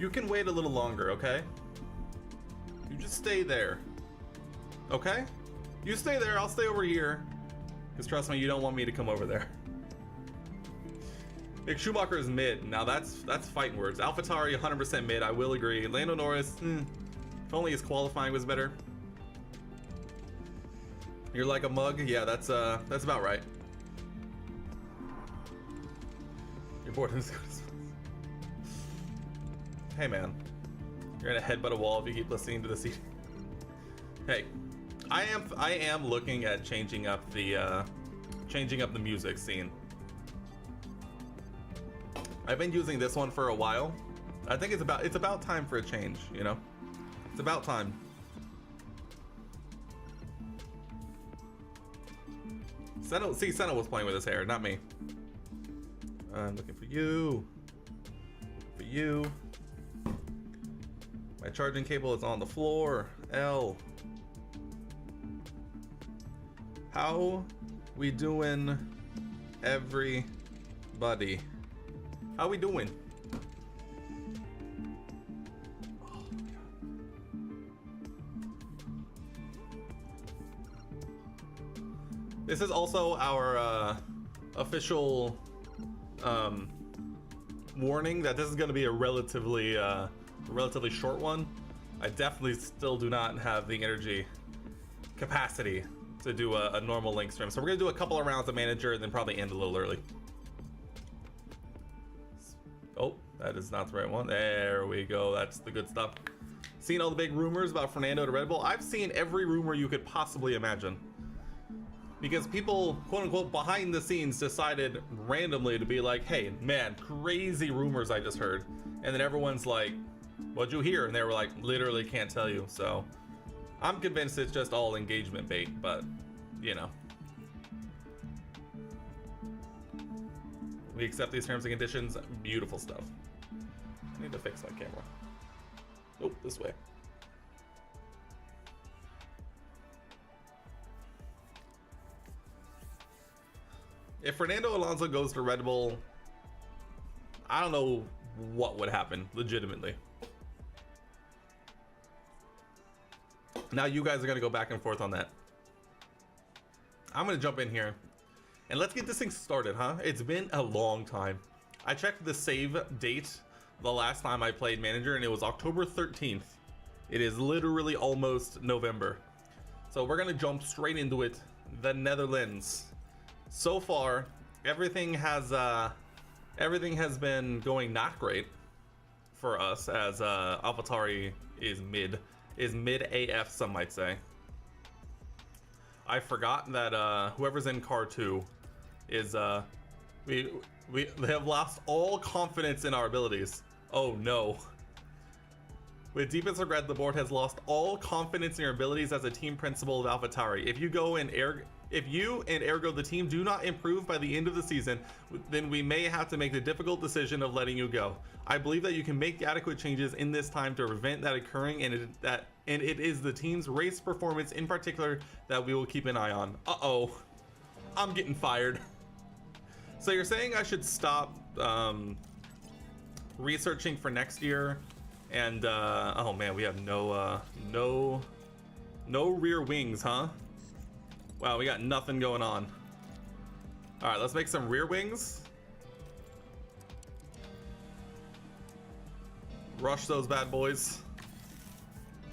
You can wait a little longer, okay? You just stay there. Okay? You stay there, I'll stay over here. Because trust me, you don't want me to come over there. Mick Schumacher is mid. Now that's fighting words. AlphaTauri 100% mid, I will agree. Lando Norris, if only his qualifying was better. You're like a mug? Yeah, that's about right. You're bored as good as... Hey man, you're gonna headbutt a wall if you keep listening to the CD. Hey, I am looking at changing up the music scene. I've been using this one for a while. I think it's about time for a change, you know? It's about time. Senna was playing with his hair, not me. I'm looking for you. For you. My charging cable is on the floor. L. How we doing, everybody? How we doing? Oh, this is also our official warning that this is going to be a relatively short one. I definitely still do not have the energy capacity to do a normal link stream, so we're gonna do a couple of rounds of manager and then probably end a little early. Oh, that is not the right one. There we go. That's the good stuff. Seen all the big rumors about Fernando to Red Bull? I've seen every rumor you could possibly imagine, because people, quote unquote, behind the scenes decided randomly to be like, hey man, crazy rumors I just heard, and then everyone's like, what'd you hear? And they were like, literally can't tell you. So I'm convinced it's just all engagement bait, but you know, we accept these terms and conditions. Beautiful stuff. I need to fix my camera. Nope, this way. If Fernando Alonso goes to Red Bull, I don't know what would happen, legitimately. Now you guys are gonna go back and forth on that. I'm gonna jump in here and let's get this thing started, huh? It's been a long time. I checked the save date the last time I played manager and it was October 13th. It is literally almost November. So we're gonna jump straight into it. The Netherlands. So far, everything has been going not great for us, as AlphaTauri is mid AF, some might say. I forgot that whoever's in car 2 is they have lost all confidence in our abilities. Oh no. With deepest regret, the board has lost all confidence in your abilities as a team principal of AlphaTauri. If you and ergo the team do not improve by the end of the season, then we may have to make the difficult decision of letting you go. I believe that you can make adequate changes in this time to prevent that occurring, and it is the team's race performance in particular that we will keep an eye on. Uh-oh, I'm getting fired. So you're saying I should stop researching for next year, and oh man, we have no rear wings, huh? Wow, we got nothing going on. All right, let's make some rear wings. Rush those bad boys.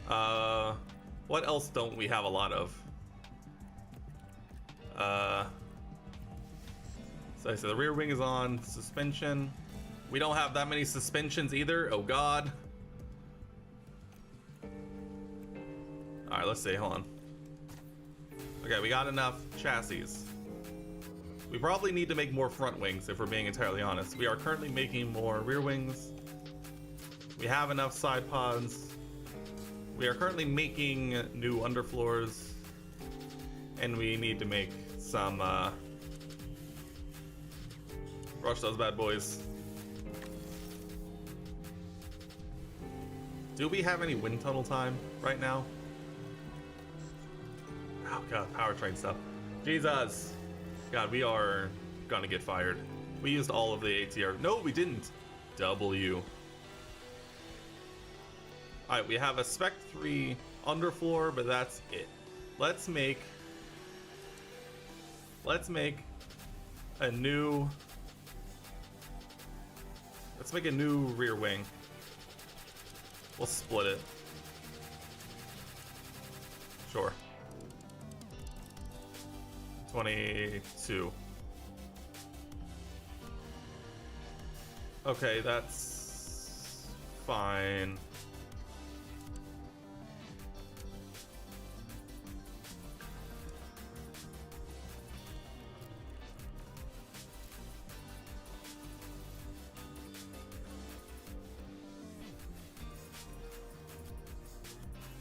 What else don't we have a lot of? So I said the rear wing is on. Suspension. We don't have that many suspensions either. Oh God. All right, let's see. Hold on. Okay, we got enough chassis. We probably need to make more front wings if we're being entirely honest. We are currently making more rear wings. We have enough side pods. We are currently making new underfloors. And we need to make some rush those bad boys. Do we have any wind tunnel time right now? Oh God, powertrain stuff. Jesus. God, we are gonna get fired. We used all of the ATR. No, we didn't. W. All right, we have a Spec 3 underfloor, but that's it. Let's make a new rear wing. We'll split it. Sure. 22. Okay, that's fine.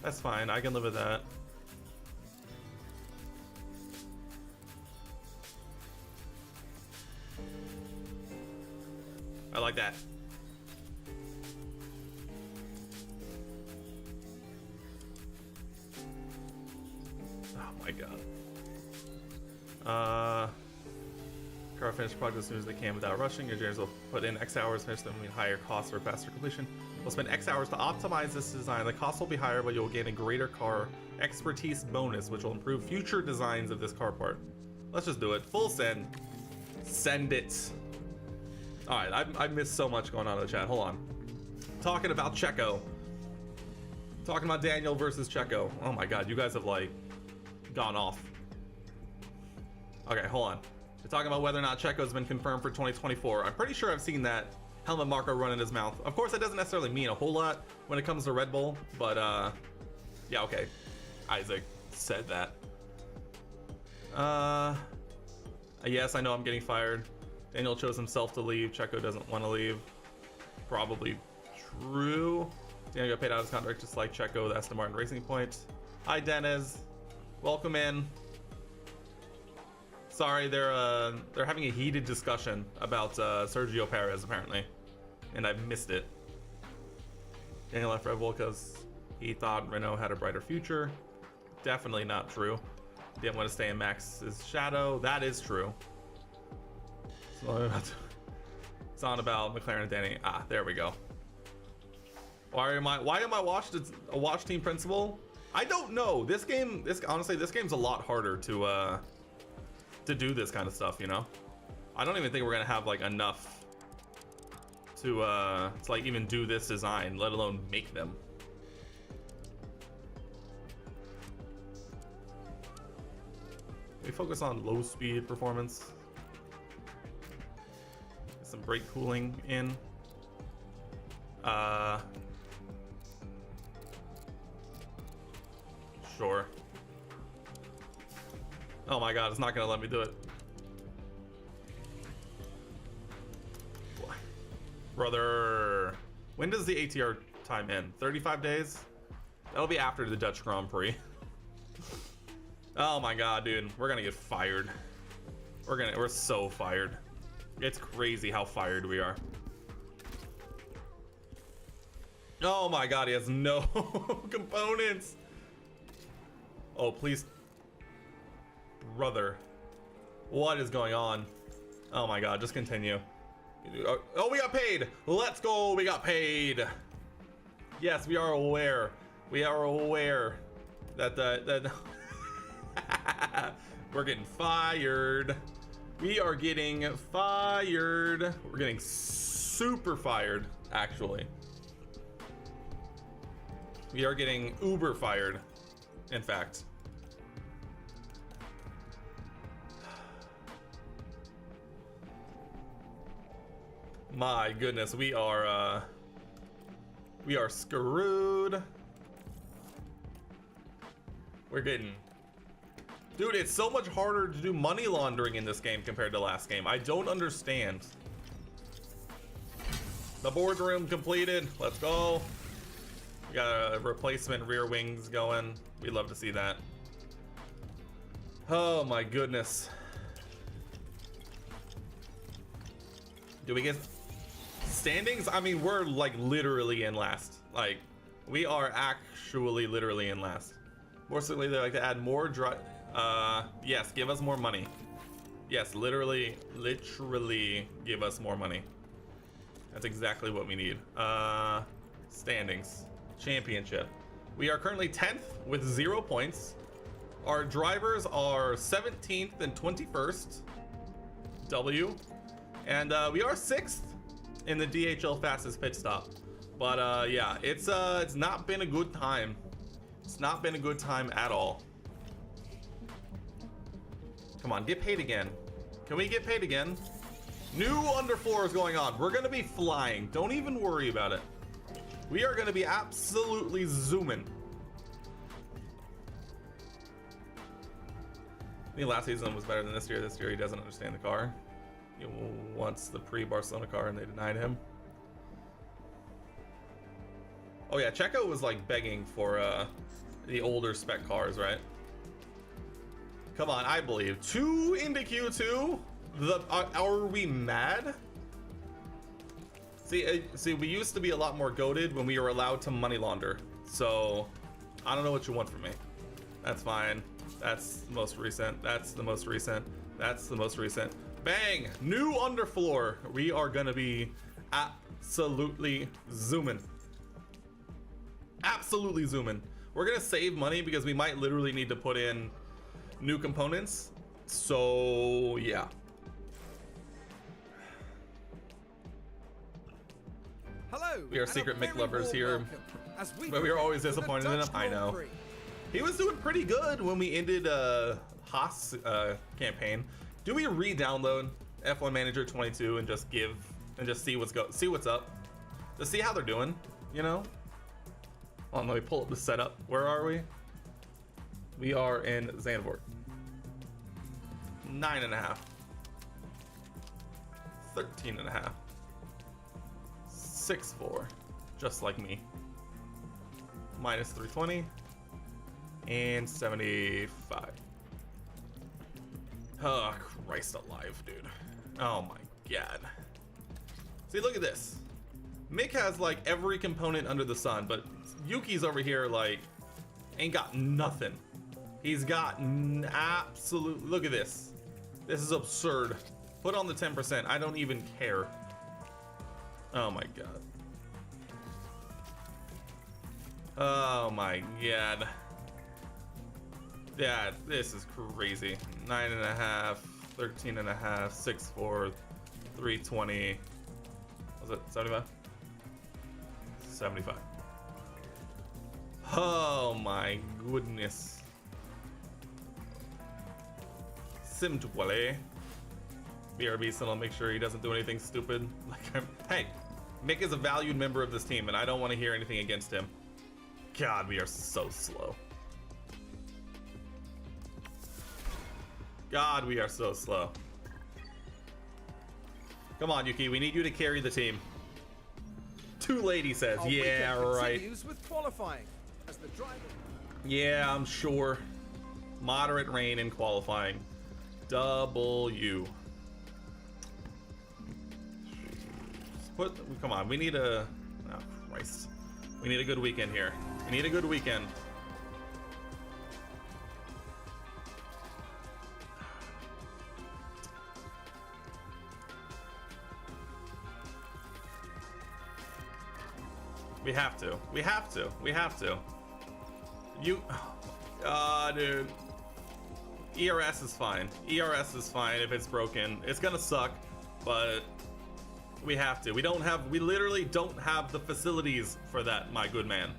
That's fine. I can live with that. I like that. Oh my god. Car finish project as soon as they can without rushing. Engineers will put in X hours, finish them, mean higher costs for faster completion. We'll spend X hours to optimize this design. The cost will be higher, but you'll gain a greater car expertise bonus, which will improve future designs of this car part. Let's just do it. Full send. Send it. All right, I missed so much going on in the chat. Hold on. Talking about Checo. Talking about Daniel versus Checo. Oh my god, you guys have like gone off. Okay, hold on. We're talking about whether or not Checo's been confirmed for 2024. I'm pretty sure I've seen that helmet marker run in his mouth. Of course, that doesn't necessarily mean a whole lot when it comes to Red Bull, but yeah, okay. Isaac said that. Yes, I know I'm getting fired. Daniel chose himself to leave. Checo doesn't want to leave. Probably true. Daniel got paid out of his contract just like Checo. That's the Martin Racing Point. Hi, Dennis. Welcome in. Sorry, they're having a heated discussion about Sergio Perez apparently, and I've missed it. Daniel left Red Bull because he thought Renault had a brighter future. Definitely not true. Didn't want to stay in Max's shadow. That is true. It's on about McLaren and Danny. Ah, there we go. Why am I a watch team principal? I don't know. Honestly, this game's a lot harder to do this kind of stuff, you know? I don't even think we're gonna have like enough to like even do this design, let alone make them. We focus on low speed performance. Get some brake cooling in. Sure. Oh my god, it's not gonna let me do it. Brother. When does the ATR time end? 35 days? That'll be after the Dutch Grand Prix. Oh my god, dude. We're gonna get fired. We're so fired. It's crazy how fired we are. Oh my god, he has no components. Oh, please. Brother. What is going on? Oh my god, just continue. Oh, we got paid. Let's go. We got paid. Yes, we are aware. We are aware that we're getting fired. We are getting fired. We're getting super fired, actually. We are getting uber fired, in fact. My goodness, we are screwed. We're getting... Dude, it's so much harder to do money laundering in this game compared to last game. I don't understand. The boardroom completed. Let's go. We got a replacement rear wings going. We'd love to see that. Oh my goodness. Do we get standings? I mean, we're like literally in last. Like, we are actually literally in last. More certainly, they like to add more yes, give us more money. Yes, literally give us more money. That's exactly what we need. Standings. championship. We are currently 10th with 0 points. Our drivers are 17th and 21st. W. And we are 6th in the DHL fastest pit stop. But yeah, it's not been a good time. It's not been a good time at all. Come on, get paid again. Can we get paid again? New underfloor is going on. We're gonna be flying. Don't even worry about it. We are gonna be absolutely zooming. I think last season was better than this year. This year he doesn't understand the car. He wants the pre-Barcelona car and they denied him. Oh yeah, Checo was like begging for the older spec cars, right? Come on, I believe. 2 into Q2? Are we mad? See, we used to be a lot more goated when we were allowed to money launder. So, I don't know what you want from me. That's fine. That's the most recent. That's the most recent. That's the most recent. Bang! New underfloor. We are gonna be absolutely zooming. Absolutely zooming. We're gonna save money because we might literally need to put in new components. So, yeah. Hello. We are secret Mick lovers here, but we are always disappointed in him. I know. He was doing pretty good when we ended Haas campaign. Do we re-download F1 Manager 22 and just see what's up? Just see how they're doing, you know? Hold on, let me pull up the setup. Where are we? We are in Zandvoort. 9.5. 13.5. 6.4. Just like me. Minus 320. And 75. Oh, Christ alive, dude. Oh my god. See, look at this. Mick has like every component under the sun, but Yuki's over here like ain't got nothing. He's got absolute. Look at this. This is absurd. Put on the 10%. I don't even care. Oh my god. Oh my god. Yeah, this is crazy. 9.5, 13.5, 6.4, 320. Was it 75? 75. Oh my goodness. Simtuale. BRB still make sure he doesn't do anything stupid. Like, hey, Mick is a valued member of this team, and I don't want to hear anything against him. God, we are so slow. God, we are so slow. Come on, Yuki, we need you to carry the team. Too late, he says. Our yeah, right. With qualifying as the driver... Yeah, I'm sure. Moderate rain in qualifying. W. Come on, we need a... Oh, Christ. We need a good weekend here. We need a good weekend. We have to. We have to. We have to. You... dude. ERS is fine. ERS is fine if it's broken. It's gonna suck, but we have to. We literally don't have the facilities for that, my good man.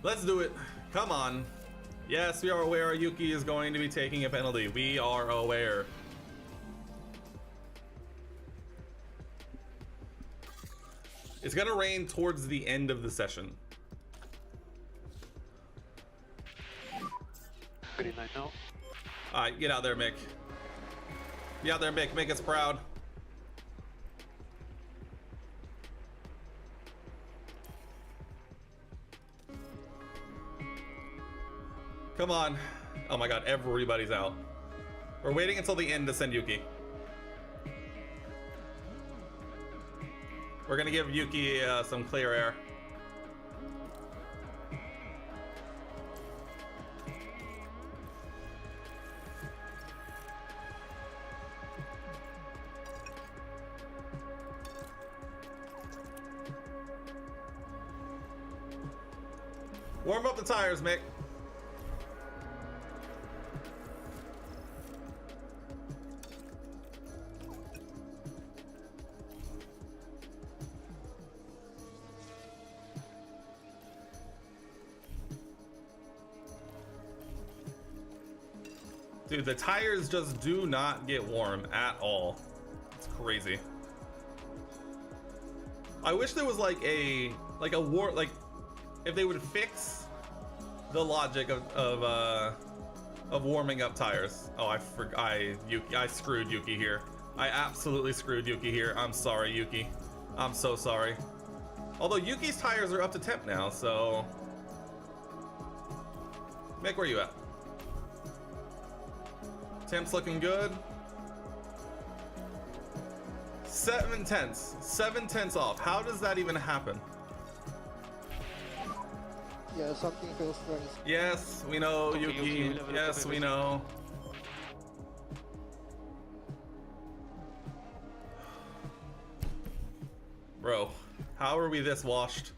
Let's do it. Come on. Yes, we are aware Yuki is going to be taking a penalty. We are aware. It's gonna rain towards the end of the session. Pretty nice now. Alright, get out there, Mick. Get out there, Mick. Make us proud. Come on. Oh my god, everybody's out. We're waiting until the end to send Yuki. We're gonna give Yuki some clear air. Warm up the tires, Mick. Dude, the tires just do not get warm at all. It's crazy. I wish there was like a war, like if they would fix the logic of warming up tires. Oh, I screwed Yuki here. I absolutely screwed Yuki here. I'm sorry, Yuki. I'm so sorry. Although Yuki's tires are up to temp now, so Mick, where you at? Temp's looking good. 7 tenths. 7 tenths off. How does that even happen? Yeah, something feels strange. Yes, we know, Yuki. Yes, we know. Bro, how are we this washed?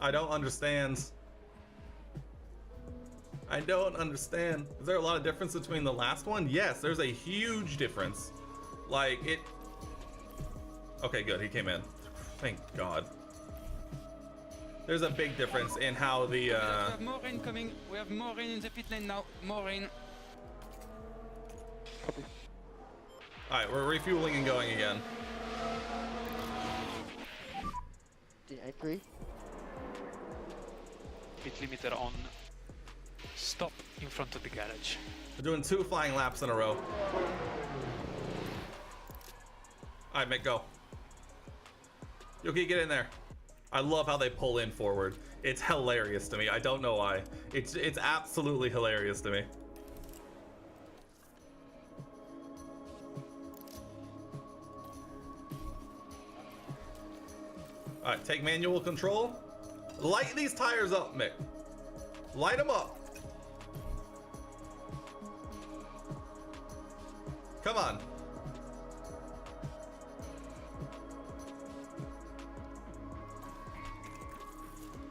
I don't understand. I don't understand. Is there a lot of difference between the last one? Yes, there's a huge difference. Like it. Okay, good. He came in. Thank God. There's a big difference in how the. We have more rain coming. We have more rain in the pit lane now. More rain. Copy. All right, we're refueling and going again. I agree. Pit limiter on. Stop in front of the garage. We're doing 2 flying laps in a row. All right, Mick, go. Yuki, get in there. I love how they pull in forward. It's hilarious to me. I don't know why. It's absolutely hilarious to me. All right, take manual control. Light these tires up, Mick. Light them up. Come on.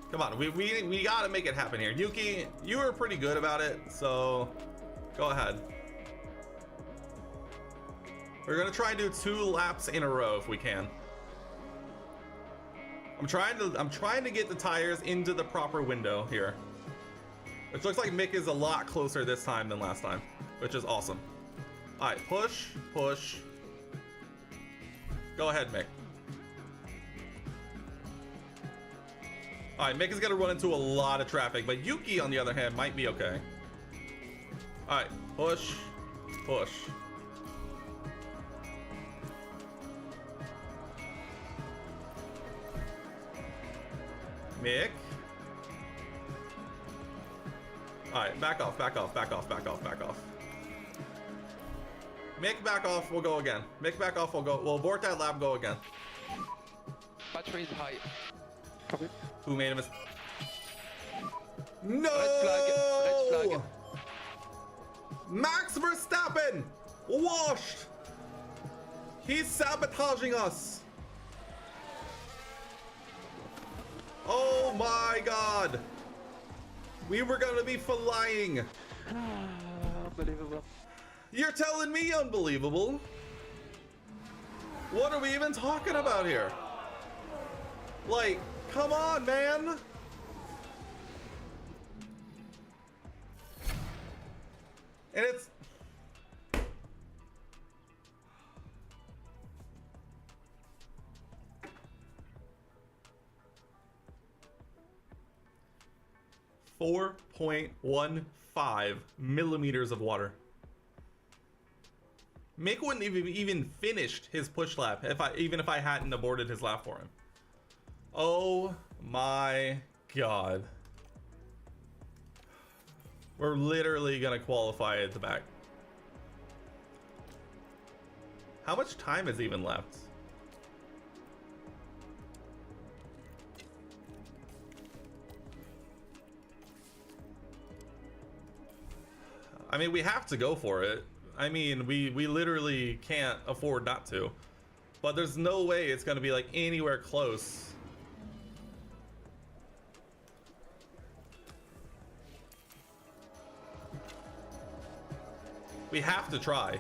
Come on, we gotta make it happen here. Yuki, you were pretty good about it, so go ahead. We're gonna try and do 2 laps in a row if we can. I'm trying to get the tires into the proper window here. Which looks like Mick is a lot closer this time than last time, which is awesome. All right, push, push. Go ahead, Mick. All right, Mick is gonna run into a lot of traffic, but Yuki, on the other hand, might be okay. All right, push, push. Mick. All right, back off, back off, back off, back off, back off. Mick, back off, we'll go again. Mick, back off, we'll go. We'll abort that lap, go again. Battery is high. Copy. Who made a mistake? No! Red flag. Max Verstappen! Washed! He's sabotaging us! Oh my God! We were gonna be flying! Unbelievable. You're telling me unbelievable? What are we even talking about here? Like, come on, man! And it's... .15 millimeters of water. Mick wouldn't even finished his push lap even if I hadn't aborted his lap for him. Oh my God. We're literally gonna qualify at the back. How much time is even left? I mean, we have to go for it. I mean, we literally can't afford not to. But there's no way it's gonna be like anywhere close. We have to try.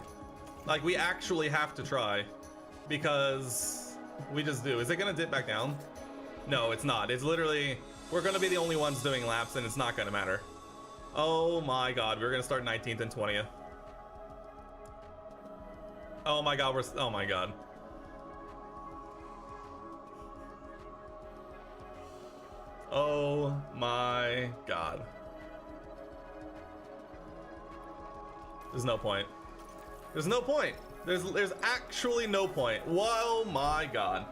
Like, we actually have to try. Because we just do. Is it gonna dip back down? No, it's not. It's literally, we're gonna be the only ones doing laps and it's not gonna matter. Oh my god, we're gonna start 19th and 20th. Oh my god, oh my god. Oh my god. There's no point. There's no point. There's actually no point. Whoa my god.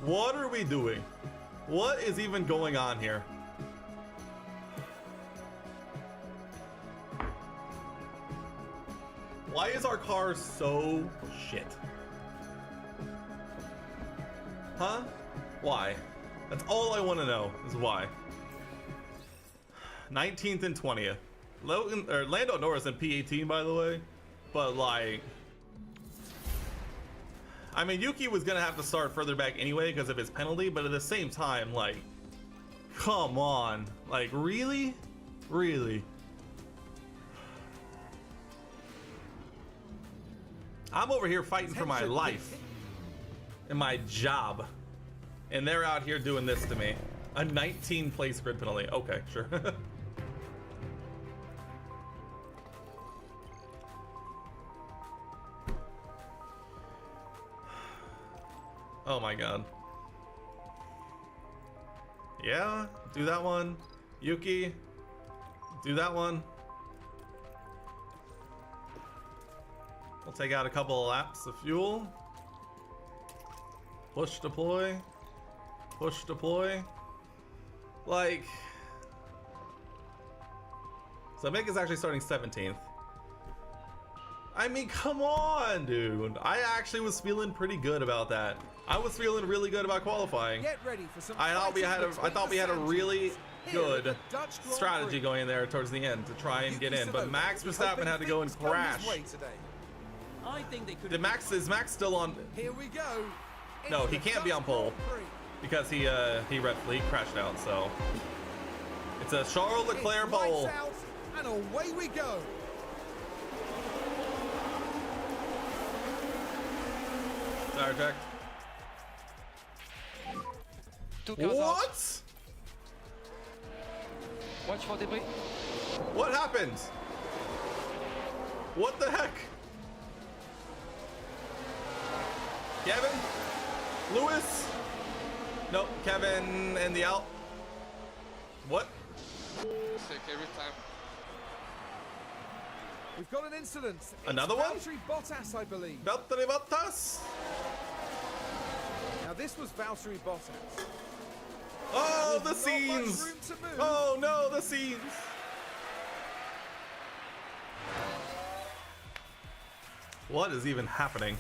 What are we doing? What is even going on here? Why is our car so shit? Huh? Why? That's all I want to know is why. 19th and 20th. Lando Norris in P18, by the way. But like, I mean, Yuki was gonna have to start further back anyway because of his penalty, but at the same time, like, come on. Like, really? Really? I'm over here fighting for my life and my job, and they're out here doing this to me. A 19 place grid penalty. Okay, sure. Oh my god. Yeah, do that one. Yuki, do that one. We'll take out a couple of laps of fuel. Push deploy. Push deploy. Like, so Mick is actually starting 17th. I mean, come on, dude. I actually was feeling pretty good about that. I was feeling really good about qualifying. Get ready for some I thought we had a really good strategy Prix. going in there towards the end to try and get in, but Max Verstappen had to go and crash. I think they could. Is Max still on? Here we go. No, It's he the can't be on Dutch pole Grand Prix. because he crashed out. So it's a Charles Leclerc It's lights pole. out, and away we go. Tire check. Two cars out. What? Watch for debris. What happened? What the heck? Kevin? Lewis? Nope, Kevin in the out. What? Sick every time. We've got an incident. It's Another one? Valtteri Bottas, I believe. Valtteri Bottas? Now this was Valtteri Bottas. Oh, the Not much scenes! room to move. Oh no, the scenes! What is even happening?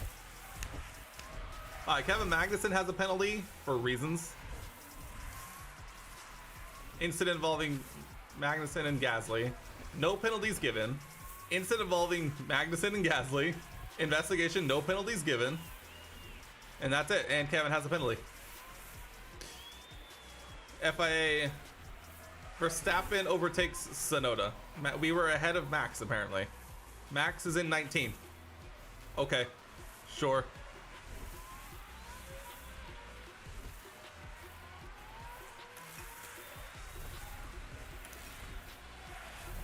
Alright, Kevin Magnussen has a penalty for reasons. Incident involving Magnussen and Gasly. No penalties given. Incident involving Magnussen and Gasly. Investigation, no penalties given. And that's it. And Kevin has a penalty. FIA. Verstappen overtakes Tsunoda. We were ahead of Max, apparently. Max is in 19th. Okay. Sure.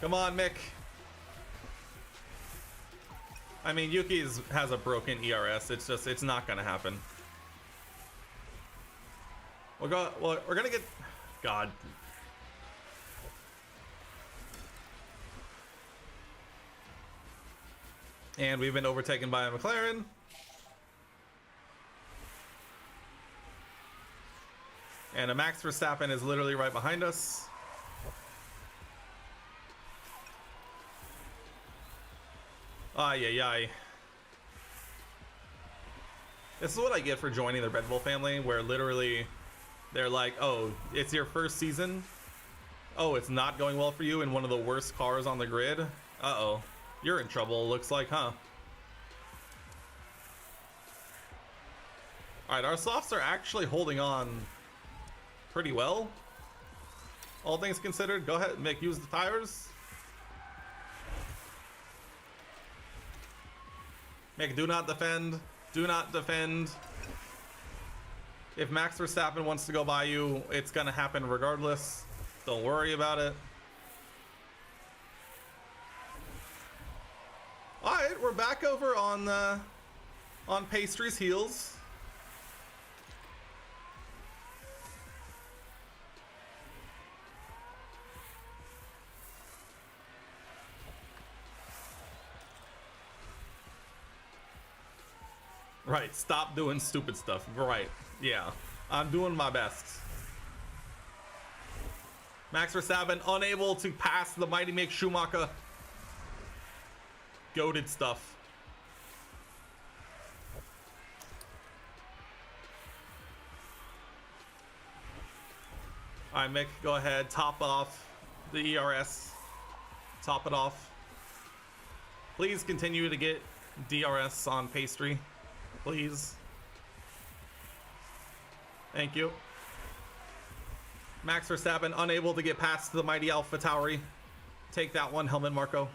Come on, Mick. I mean, Yuki's has a broken ERS. It's not gonna happen. We're gonna get, God. And we've been overtaken by a McLaren. And a Max Verstappen is literally right behind us. Ay, ay, ay. This is what I get for joining the Red Bull family, where literally they're like, oh, it's your first season? Oh, it's not going well for you in one of the worst cars on the grid? Uh-oh. You're in trouble, looks like, huh? Alright, our softs are actually holding on pretty well. All things considered. Go ahead, Mick, use the tires. Mick, do not defend. Do not defend. If Max Verstappen wants to go by you, it's gonna happen regardless. Don't worry about it. Alright, we're back over on Pastry's heels. Right, stop doing stupid stuff. Right, yeah. I'm doing my best. Max Verstappen unable to pass the mighty Mick Schumacher. Goated stuff. Alright, Mick, go ahead. Top off the ERS. Top it off. Please continue to get DRS on Pastry. Please. Thank you. Max Verstappen unable to get past the mighty Alpha Tauri. Take that one, Helmut Marko.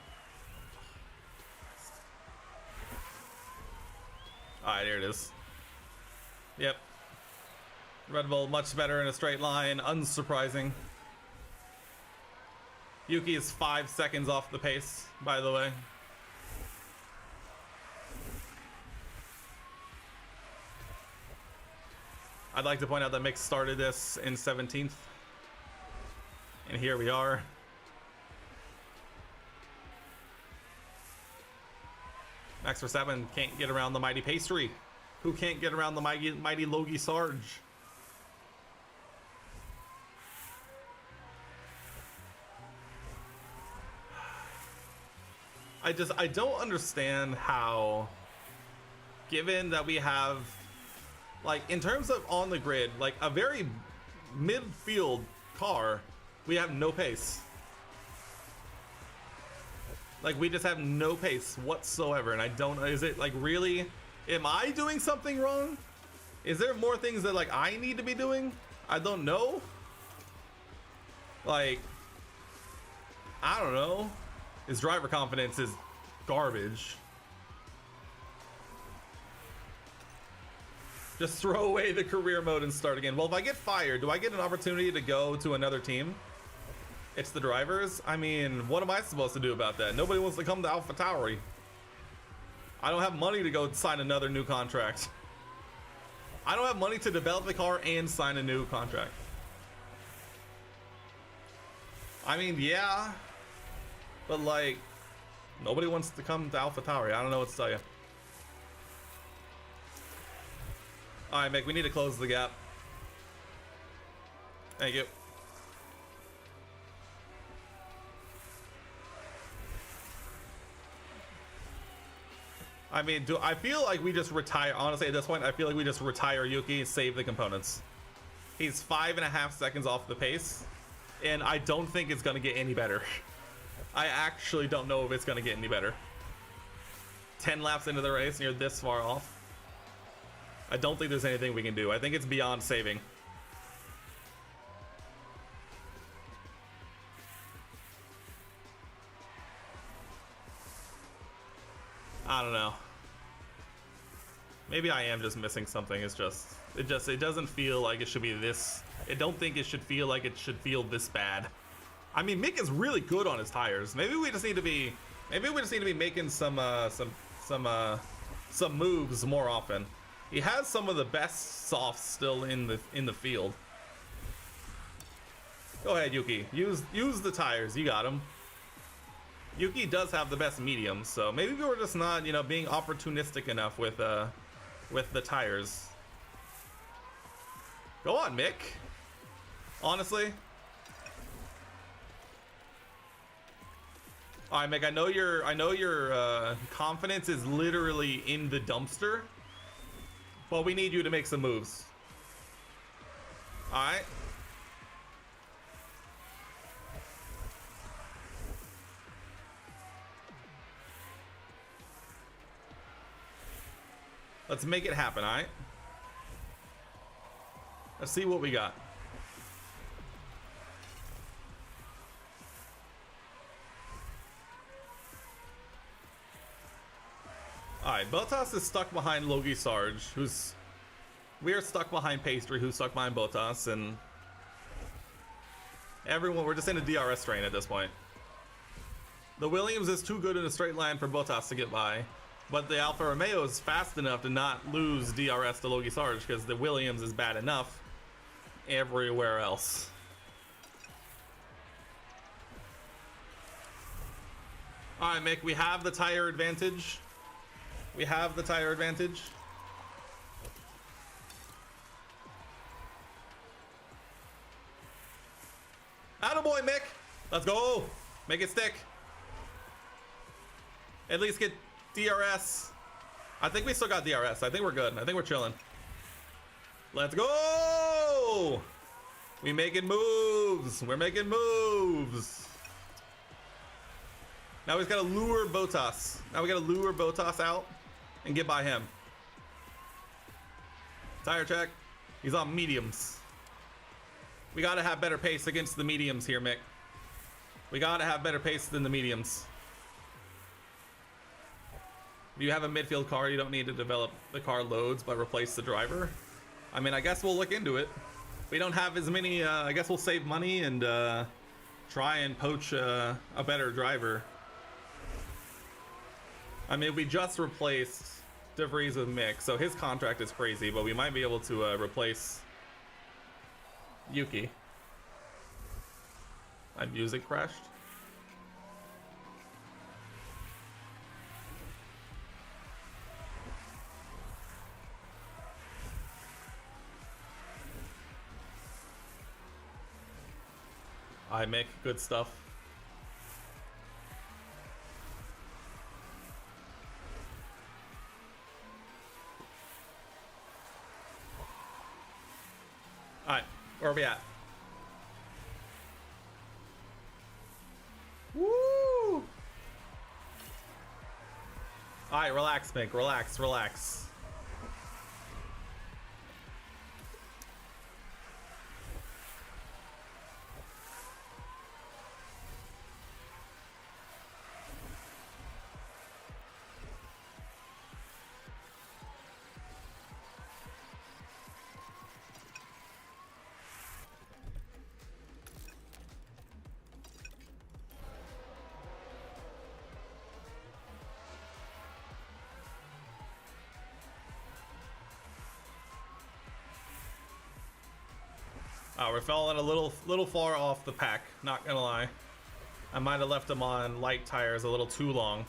Alright, there it is. Yep. Red Bull much better in a straight line. Unsurprising. Yuki is 5 seconds off the pace, by the way. I'd like to point out that Mick started this in 17th. And here we are. Max Verstappen can't get around the mighty Pastry. Who can't get around the mighty Logie Sarge? I don't understand how, given that we have, like, in terms of on the grid, like a very midfield car, we have no pace. Like, we just have no pace whatsoever, and I don't know, is it like really, am I doing something wrong? Is there more things that like I need to be doing? I don't know. Like, I don't know. His driver confidence is garbage. Just throw away the career mode and start again. Well, if I get fired, do I get an opportunity to go to another team? It's the drivers? I mean, what am I supposed to do about that? Nobody wants to come to Alpha Tauri. I don't have money to go sign another new contract. I don't have money to develop the car and sign a new contract. I mean, yeah. But like, nobody wants to come to Alpha Tauri. I don't know what to tell you. Alright, Mick, we need to close the gap. Thank you. I mean, I feel like we just retire, honestly, at this point, I feel like we just retire Yuki, save the components. He's 5.5 seconds off the pace, and I don't think it's gonna get any better. I actually don't know if it's gonna get any better. 10 laps into the race, and you're this far off. I don't think there's anything we can do. I think it's beyond saving. I don't know. Maybe I am just missing something. It doesn't feel like it should be this. I don't think it should feel like it should feel this bad. I mean, Mick is really good on his tires. Maybe we just need to be making some moves more often. He has some of the best softs still in the field. Go ahead, Yuki. Use the tires. You got him. Yuki does have the best mediums, so maybe we were just not, being opportunistic enough with the tires. Go on, Mick. Honestly. All right, Mick. I know your confidence is literally in the dumpster. Well, we need you to make some moves. Alright. Let's make it happen, alright? Let's see what we got. Alright, Bottas is stuck behind Logi Sarge, we're stuck behind Pastry, who's stuck behind Bottas, and everyone, we're just in a DRS train at this point. The Williams is too good in a straight line for Bottas to get by, but the Alfa Romeo is fast enough to not lose DRS to Logi Sarge, because the Williams is bad enough everywhere else. Alright, Mick, we have the tire advantage. We have the tire advantage. Attaboy, Mick! Let's go! Make it stick. At least get DRS. I think we still got DRS. I think we're good. I think we're chilling. Let's go! We making moves. We're making moves. Now we've got to lure Bottas. Now we got to lure Bottas out and get by him. Tire check. He's on mediums. We got to have better pace against the mediums here, Mick. We got to have better pace than the mediums. If you have a midfield car, you don't need to develop the car loads, but replace the driver. I mean, I guess we'll look into it. We don't have as many, I guess we'll save money and try and poach a better driver. I mean, we just replaced De Vries with Mick, so his contract is crazy, but we might be able to replace Yuki. My music crashed. I make good stuff. Alright, where are we at? Woo! Alright, relax, Mick. Relax, relax. We're falling a little far off the pack, not gonna lie. I might have left them on light tires a little too long.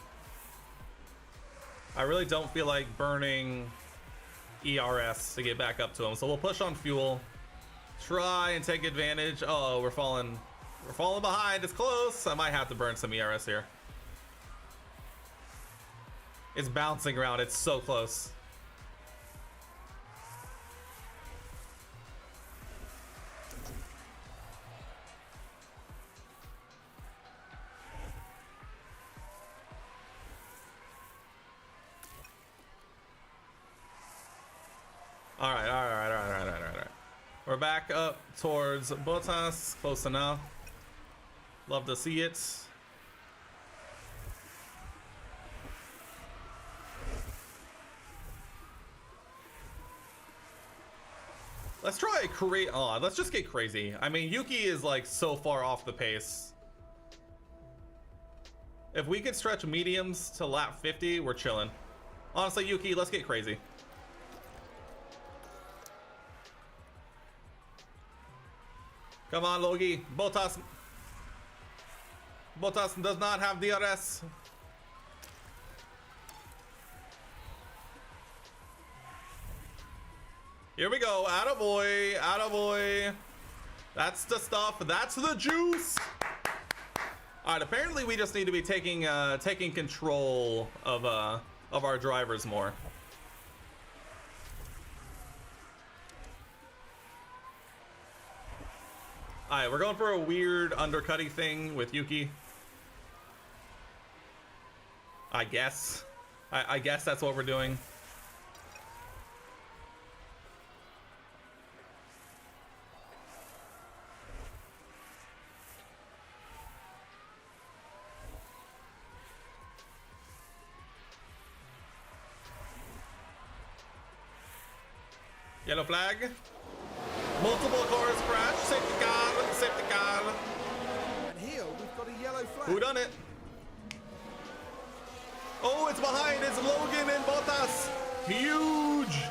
I really don't feel like burning ERS to get back up to them, so we'll push on fuel, try and take advantage. Oh, we're falling behind. It's close. I might have to burn some ERS here. It's bouncing around. It's so close. All right. We're back up towards Bottas, close enough. Love to see it. Let's try create. Oh, let's just get crazy. I mean, Yuki is like so far off the pace. If we could stretch mediums to lap 50, we're chilling. Honestly, Yuki, let's get crazy. Come on, Logi. Bottas does not have DRS. Here we go. Attaboy. Attaboy. That's the stuff. That's the juice. All right. Apparently, we just need to be taking control of our drivers more. Alright, we're going for a weird undercutting thing with Yuki. I guess. I guess that's what we're doing. Yellow flag. Multiple cars crash. Safety car. Safety car. And here we've got a yellow flag. Who done it? Oh, it's behind. It's Logan and Bottas. Huge.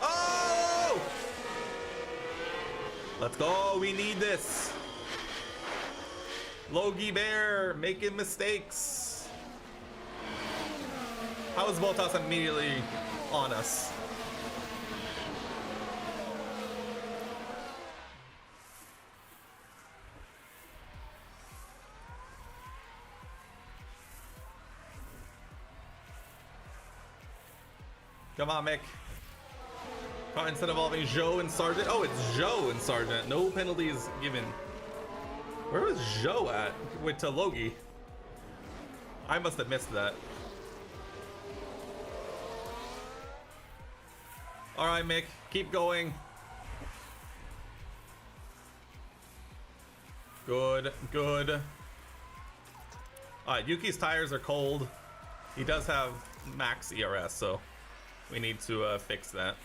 Oh! Let's go. We need this. Logie Bear making mistakes. How is Bottas immediately on us? Come on, Mick. Instead of involving Joe and Sargent. Oh, it's Joe and Sargent. No penalties given. Where was Joe at? Wait, to Logie. I must have missed that. All right, Mick, keep going. Good, good. All right, Yuki's tires are cold. He does have max ERS, so we need to fix that.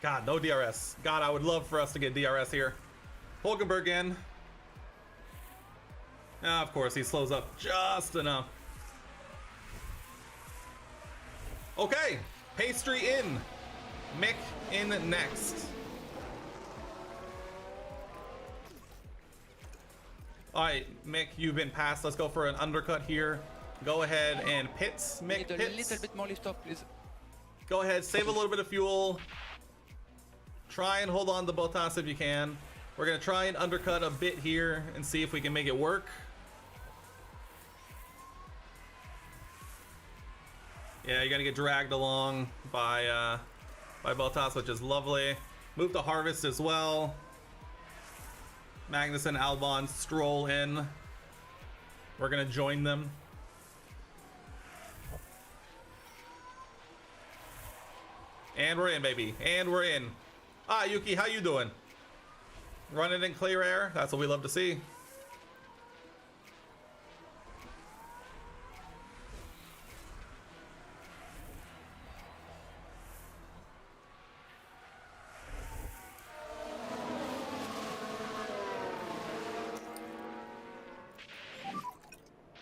God, no DRS. God, I would love for us to get DRS here. Hulkenberg in. Ah, of course, he slows up just enough. Okay, Pastry in. Mick in next. All right, Mick, you've been passed. Let's go for an undercut here. Go ahead and pits. Mick, Need a pits. little bit more lift off, please. Go ahead, save a little bit of fuel. Try and hold on to Bottas if you can. We're gonna try and undercut a bit here and see if we can make it work. Yeah, you're gonna get dragged along by Bottas, which is lovely. Move to Harvest as well. Magnussen, Albon, Stroll in. We're gonna join them. And we're in, baby. And we're in. Ah, Yuki, how you doing? Running in clear air? That's what we love to see.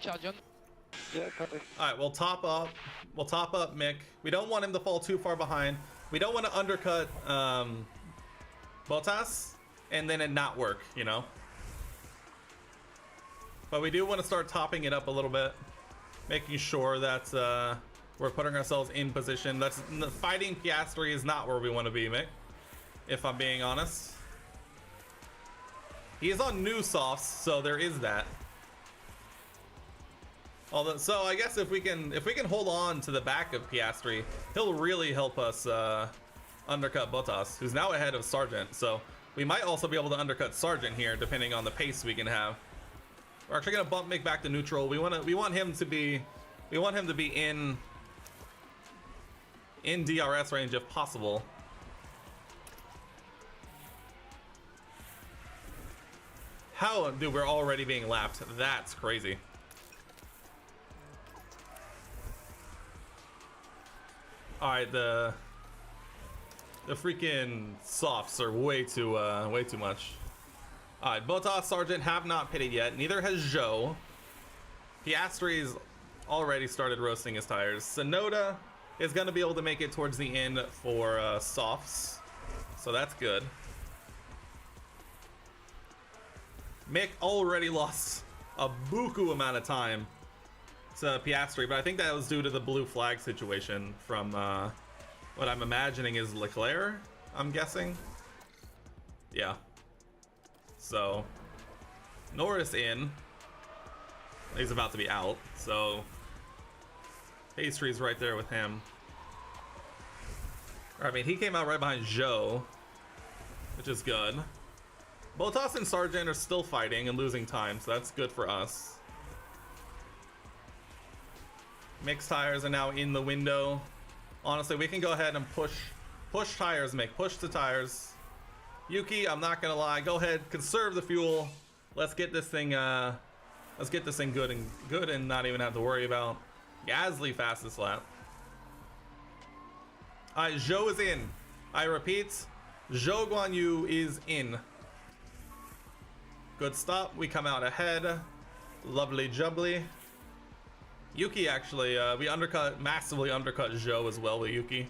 Charge on. Yeah, copy. All right, we'll top up. We'll top up Mick. We don't want him to fall too far behind. We don't want to undercut Bottas and then it not work, you know? But we do want to start topping it up a little bit, making sure that we're putting ourselves in position. That's fighting Piastri is not where we want to be, Mick, if I'm being honest. He is on new softs, so there is that. Although, so I guess if we can hold on to the back of Piastri, he'll really help us undercut Bottas, who's now ahead of Sargent. So we might also be able to undercut Sargent here, depending on the pace we can have. We're actually gonna bump Mick back to neutral. We want him to be in DRS range if possible. How, dude, we're already being lapped. That's crazy. All right, the freaking softs are way too much. All right, Bottas, Sargent have not pitted yet. Neither has Zhou. Piastri's already started roasting his tires. Sonoda is going to be able to make it towards the end for softs, so that's good. Mick already lost a buku amount of time to Piastri, but I think that was due to the blue flag situation from what I'm imagining is Leclerc, I'm guessing. Yeah. So, Norris in. He's about to be out, so Pastry's right there with him. I mean, he came out right behind Zhou, which is good. Bottas and Sargent are still fighting and losing time, so that's good for us. Mixed tires are now in the window. Honestly, we can go ahead and push Push tires, Mick. Push the tires. Yuki, I'm not gonna lie. Go ahead, conserve the fuel. Let's get this thing good and not even have to worry about Gasly fastest lap. Alright, Zhou is in. I repeat, Zhou Guanyu is in. Good stop. We come out ahead. Lovely jubbly. Yuki actually, we massively undercut Zhou as well with Yuki.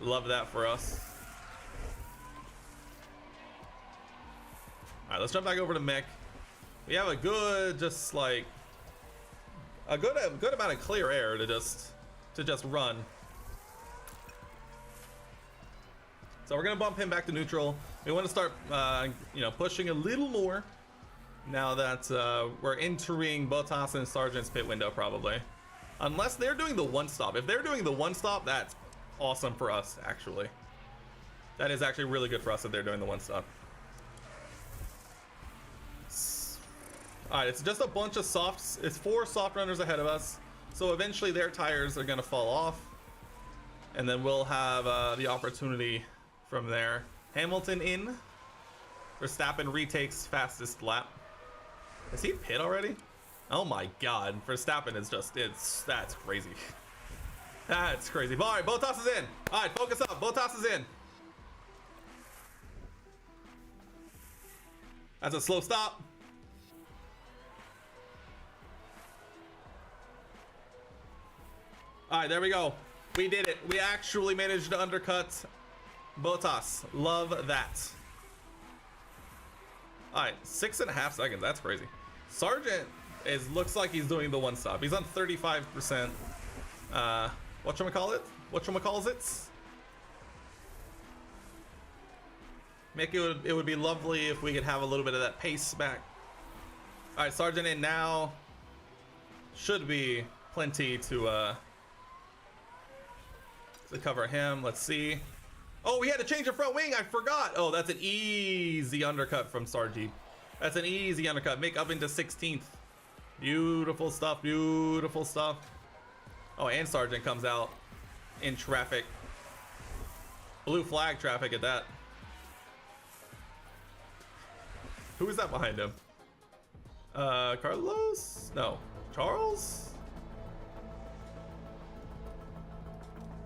Love that for us. Alright, let's jump back over to Mick. We have a good, just like a good amount of clear air to just run. So we're gonna bump him back to neutral. We want to start, you know, pushing a little more now that we're entering Bottas and Sargent's pit window probably, unless they're doing the one stop. If they're doing the one stop, that's awesome for us. Actually, that is actually really good for us if they're doing the one stop. Alright, it's just a bunch of softs. It's 4 soft runners ahead of us. So eventually their tires are going to fall off. And then we'll have the opportunity from there. Hamilton in. Verstappen retakes fastest lap. Is he pit already? Oh my god. Verstappen is just, that's crazy. That's crazy. Alright, Bottas is in. Alright, focus up. Bottas is in. That's a slow stop. All right, there we go. We did it. We actually managed to undercut Bottas. Love that. All right, 6.5 seconds. That's crazy. Sargent looks like he's doing the one stop. He's on 35%. Whatchamacallit? It would be lovely if we could have a little bit of that pace back. All right, Sargent in now. Should be plenty to cover him. Let's see. Oh, we had to change the front wing. I forgot. Oh, that's an easy undercut from Sarji. That's an easy undercut. Make up into 16th. Beautiful stuff. Beautiful stuff. Oh, and Sargent comes out in traffic. Blue flag traffic at that. Who is that behind him? Carlos? No. Charles?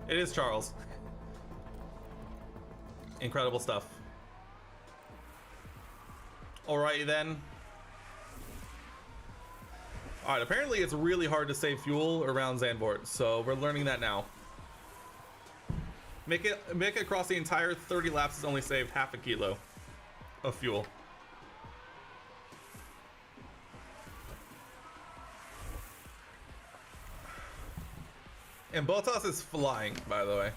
It is Charles. Incredible stuff. Alrighty then. Alright, apparently it's really hard to save fuel around Zandvoort, so we're learning that now. Make it across the entire 30 laps has only saved half a kilo of fuel. And Bottas is flying, by the way.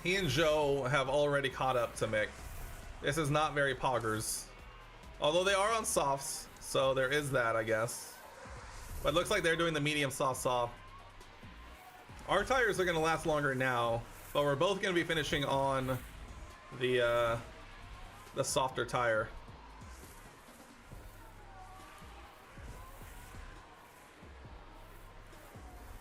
He and Zhou have already caught up to Mick. This is not very poggers. Although they are on softs, so there is that, I guess. But it looks like they're doing the medium soft. Our tires are going to last longer now, but we're both going to be finishing on the softer tire.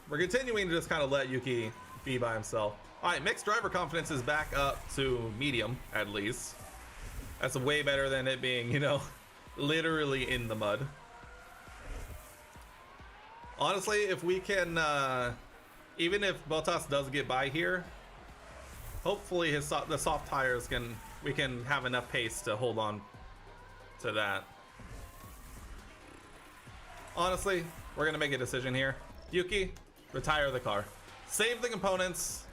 We're continuing to just kind of let Yuki be by himself. All right, mixed driver confidence is back up to medium, at least. That's way better than it being, you know, literally in the mud. Honestly, if we can, even if Bottas does get by here, hopefully the soft tires we can have enough pace to hold on to that. Honestly, we're gonna make a decision here. Yuki, retire the car. Save the components.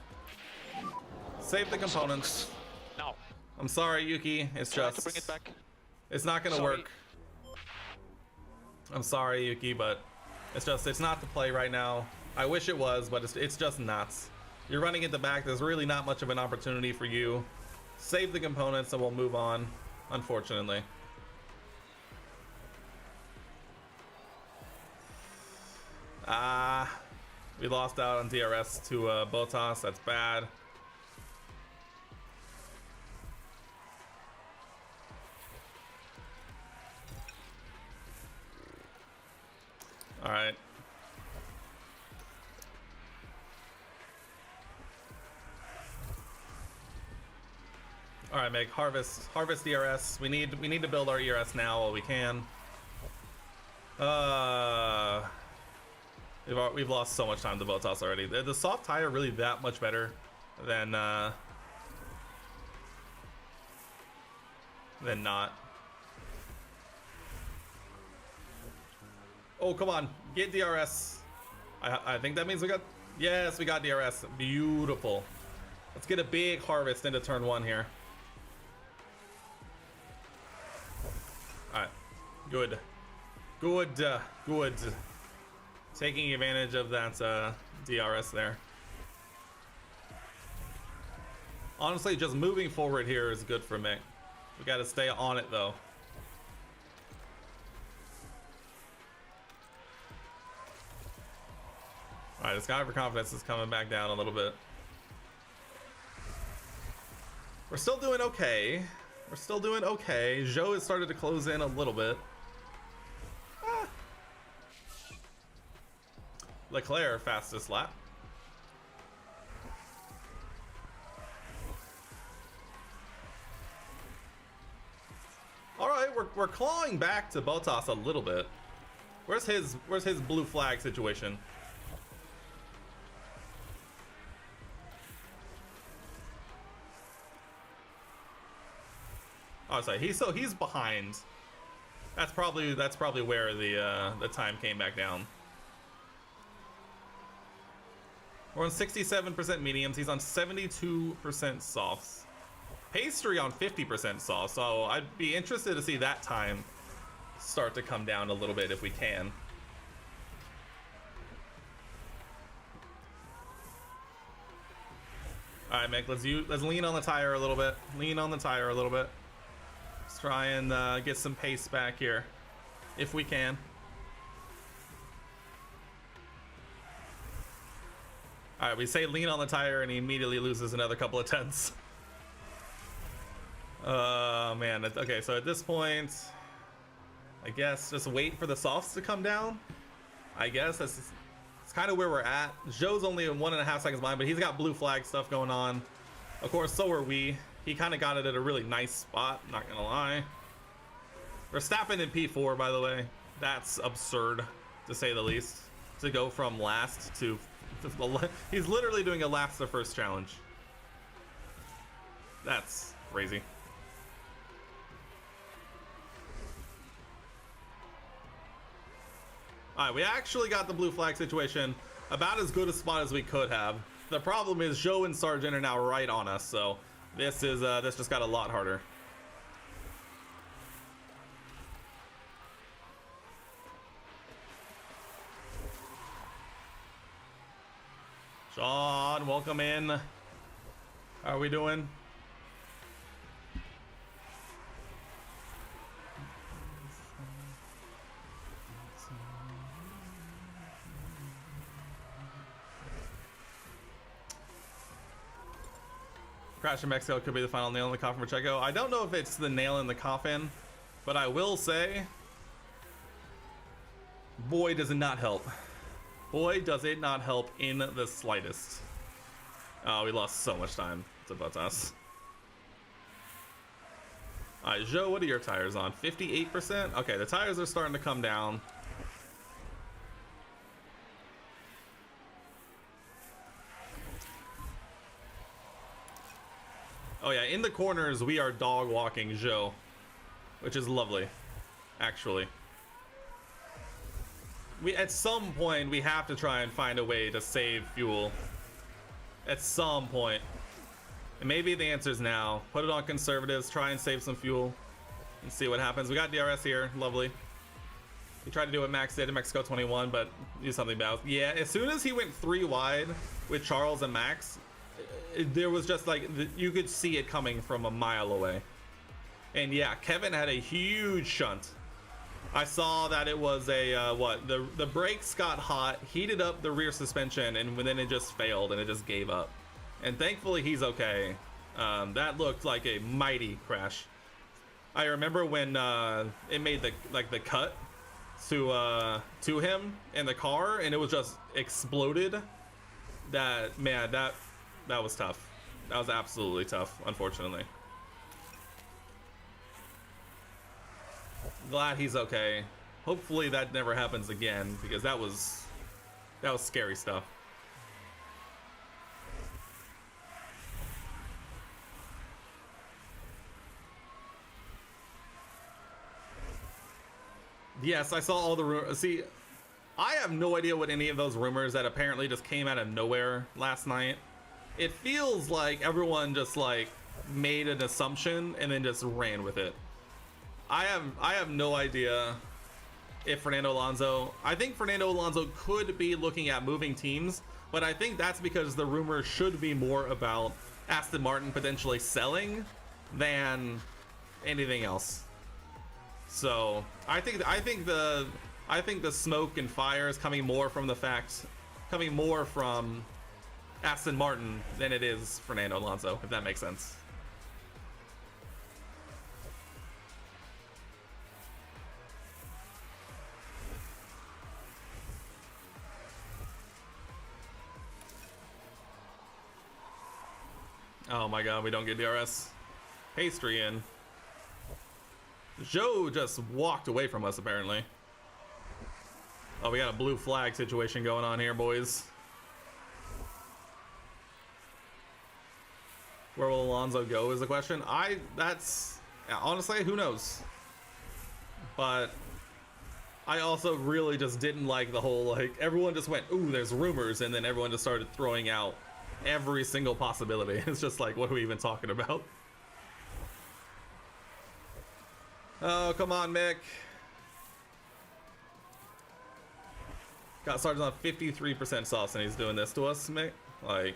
Save the components. No. I'm sorry, Yuki. It's Try just to bring it back. It's not gonna work. I'm sorry, Yuki, but it's not the play right now. I wish it was, but it's just not. You're running at the back. There's really not much of an opportunity for you. Save the components and we'll move on, unfortunately. We lost out on DRS to Bottas. That's bad. All right. All right, Meg, harvest ERS. We need to build our ERS now while we can. We've lost so much time to Botas already. The soft tire really that much better than not. Oh, come on, get DRS. I think that means we got, yes, we got DRS. Beautiful. Let's get a big harvest into turn 1 here. All right, good. Taking advantage of that DRS there. Honestly, just moving forward here is good for me. We got to stay on it though. All right, this guy for confidence is coming back down a little bit. We're still doing okay. Zhou has started to close in a little bit. Leclerc fastest lap. All right, we're clawing back to Bottas a little bit. Where's his blue flag situation? Oh, sorry. He's behind. That's probably where the time came back down. We're on 67% mediums. He's on 72% softs. Pastry on 50% softs. So I'd be interested to see that time start to come down a little bit if we can. All right, Mick. Let's lean on the tire a little bit. Let's try and get some pace back here, if we can. All right, we say lean on the tire, and he immediately loses another couple of tenths. Man. Okay, so at this point, I guess just wait for the softs to come down. I guess it's kind of where we're at. Zhou's only 1.5 seconds behind, but he's got blue flag stuff going on. Of course, so are we. He kind of got it at a really nice spot, not gonna lie. Verstappen in P4, by the way. That's absurd, to say the least. To go from last to... He's literally doing a last to first challenge. That's crazy. Alright, we actually got the blue flag situation about as good a spot as we could have. The problem is Zhou and Sargent are now right on us, so this just got a lot harder. Sean, welcome in. How are we doing? Crash in Mexico could be the final nail in the coffin for Checo. I don't know if it's the nail in the coffin, but I will say, boy, does it not help. Boy, does it not help in the slightest. Oh, we lost so much time to Bottas. Alright, Zhou, what are your tires on? 58%? Okay, the tires are starting to come down. Oh yeah, in the corners we are dog walking Zhou, which is lovely, actually. At some point we have to try and find a way to save fuel. At some point. And maybe the answer is now. Put it on conservatives, try and save some fuel, and see what happens. We got DRS here, lovely. We tried to do what Max did in Mexico 21, but do something about it. Yeah, as soon as he went 3 wide with Charles and Max, there was just like, you could see it coming from a mile away. And yeah, Kevin had a huge shunt. I saw that it was a the brakes got hot, heated up the rear suspension, and then it just failed and it just gave up. And thankfully he's okay. That looked like a mighty crash. I remember when it made the cut to him in the car, and it was just exploded. That was tough. That was absolutely tough, unfortunately. Glad he's okay. Hopefully that never happens again, because that was scary stuff. Yes, I saw all the rumors. See, I have no idea what any of those rumors that apparently just came out of nowhere last night. It feels like everyone just like made an assumption and then just ran with it. I have no idea if Fernando Alonso. I think Fernando Alonso could be looking at moving teams, but I think that's because the rumors should be more about Aston Martin potentially selling than anything else. So I think the smoke and fire is coming more from Aston Martin than it is Fernando Alonso, if that makes sense. Oh my god, we don't get DRS. Pastry in. Joe just walked away from us, apparently. Oh, we got a blue flag situation going on here, boys. Where will Alonso go is the question. Honestly, who knows? But I also really just didn't like the whole, like, everyone just went, ooh, there's rumors, and then everyone just started throwing out every single possibility. It's just like, what are we even talking about? Oh, come on, Mick. Got started on 53% sauce and he's doing this to us, Mick. Like...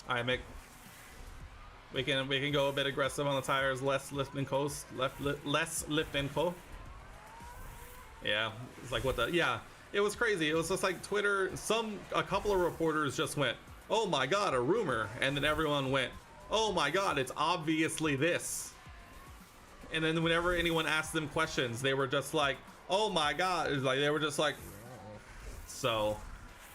Alright, Mick. We can go a bit aggressive on the tires, less lift and coast, less lift and co. Yeah, it's like what the it was crazy. It was just like Twitter. A couple of reporters just went, "Oh my god, a rumor," and then everyone went, "Oh my god, it's obviously this." And then whenever anyone asked them questions, they were just like, "Oh my god," it's like they were just like. So,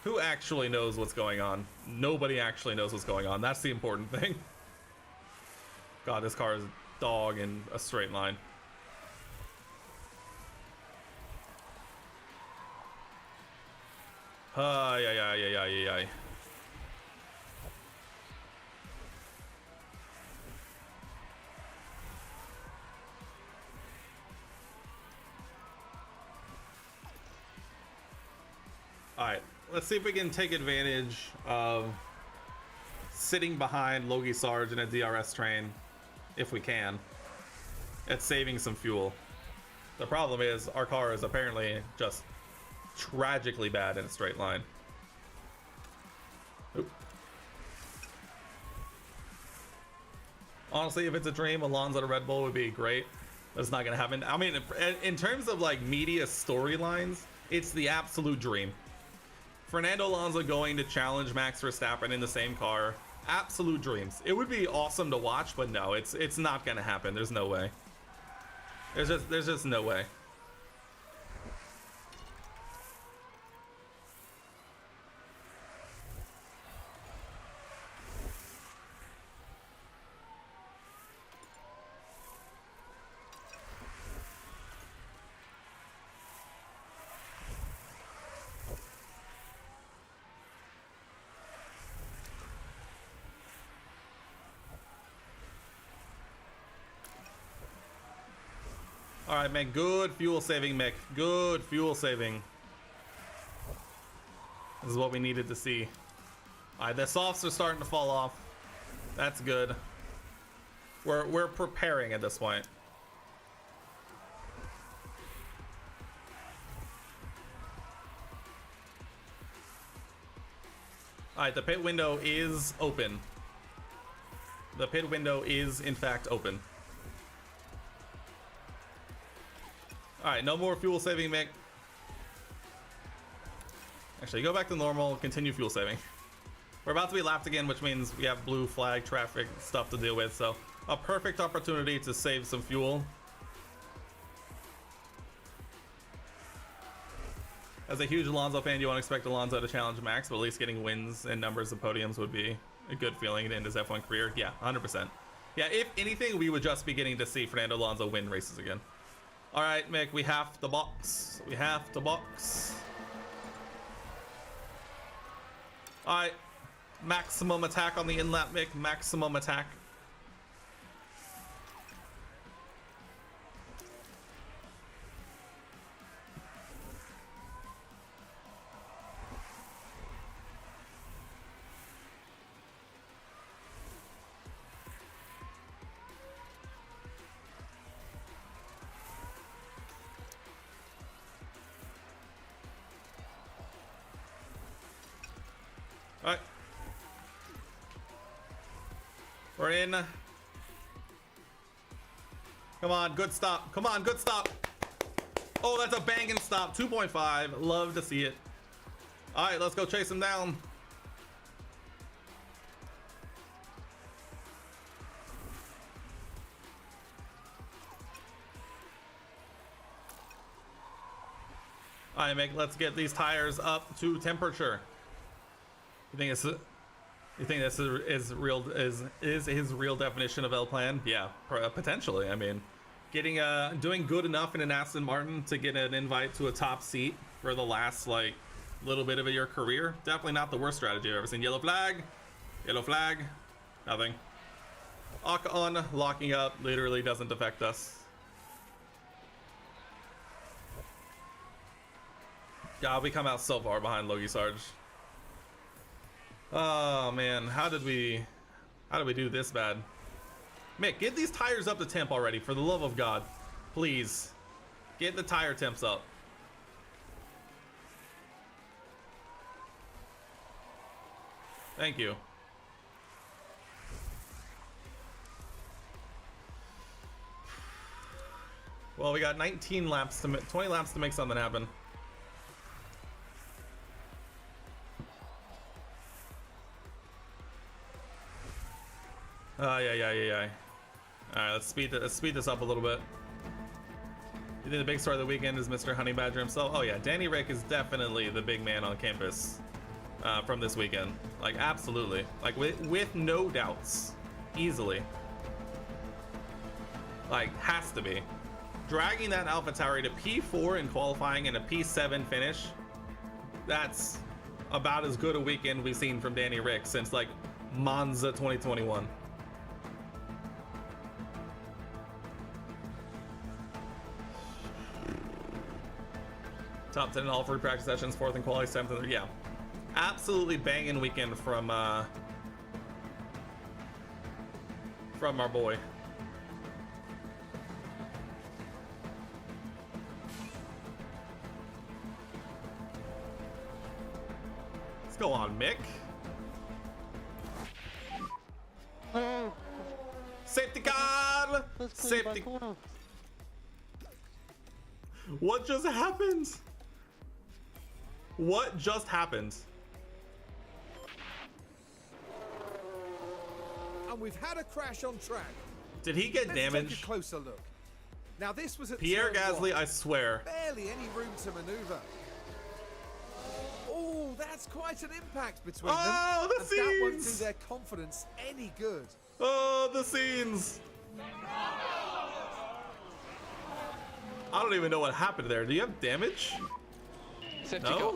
who actually knows what's going on? Nobody actually knows what's going on. That's the important thing. God, this car is dog in a straight line. Yeah. Alright, let's see if we can take advantage of sitting behind Logie Sarge in a DRS train, if we can, at saving some fuel. The problem is, our car is apparently just tragically bad in a straight line. Oop. Honestly, if it's a dream, Alonso to Red Bull would be great. But it's not gonna happen. I mean, in terms of like media storylines, it's the absolute dream. Fernando Alonso going to challenge Max Verstappen in the same car, absolute dreams. It would be awesome to watch, but no, it's not gonna happen. There's no way. There's just no way. All right, man. Good fuel saving, Mick. Good fuel saving. This is what we needed to see. All right, the softs are starting to fall off. That's good. We're preparing at this point. All right, the pit window is open. The pit window is in fact open. Alright, no more fuel saving, Mick. Actually, go back to normal, continue fuel saving. We're about to be lapped again, which means we have blue flag traffic stuff to deal with, so a perfect opportunity to save some fuel. As a huge Alonso fan, you won't expect Alonso to challenge Max, but at least getting wins and numbers of podiums would be a good feeling to end his F1 career. Yeah, 100%. Yeah, if anything, we would just be getting to see Fernando Alonso win races again. All right, Mick, we have to box. We have to box. All right, maximum attack on the in-lap, Mick. Maximum attack. All right. We're in. Come on, good stop. Come on, good stop. Oh, that's a banging stop. 2.5. Love to see it. All right, let's go chase him down. All right, Mick, let's get these tires up to temperature. You think this is his real definition of El Plan? Yeah, potentially. I mean, doing good enough in an Aston Martin to get an invite to a top seat for the last like little bit of your career, definitely not the worst strategy I've ever seen. Yellow flag, nothing. Ocon locking up literally doesn't affect us. God, we come out so far behind Logie Sarge. Oh man, how did we do this bad? Mick, get these tires up to temp already, for the love of God. Please. Get the tire temps up. Thank you. Well, we got 19 laps to 20 laps to make something happen. Yeah. All right, let's speed this up a little bit. You think the big story of the weekend is Mr. Honey Badger himself? Oh yeah, Danny Rick is definitely the big man on campus from this weekend. Like absolutely, like with no doubts, easily. Like has to be. Dragging that AlphaTauri to P4 in qualifying and a P7 finish. That's about as good a weekend we've seen from Danny Rick since like Monza 2021. Top 10 in all 3 practice sessions, 4th in quality, 7th in, yeah. Absolutely banging weekend from our boy. Let's go on, Mick. No. Safety car! Safety. What just happened? What just happened? And we've had a crash on track. Did he get Let's damaged? take a closer look. Now this was at Pierre turn Gasly, 1. I swear. Barely any room to maneuver. Oh, that's quite an impact between them. Oh, the and that won't do scenes! their confidence any good. Oh, the scenes! I don't even know what happened there. Do you have damage? Safety No? car.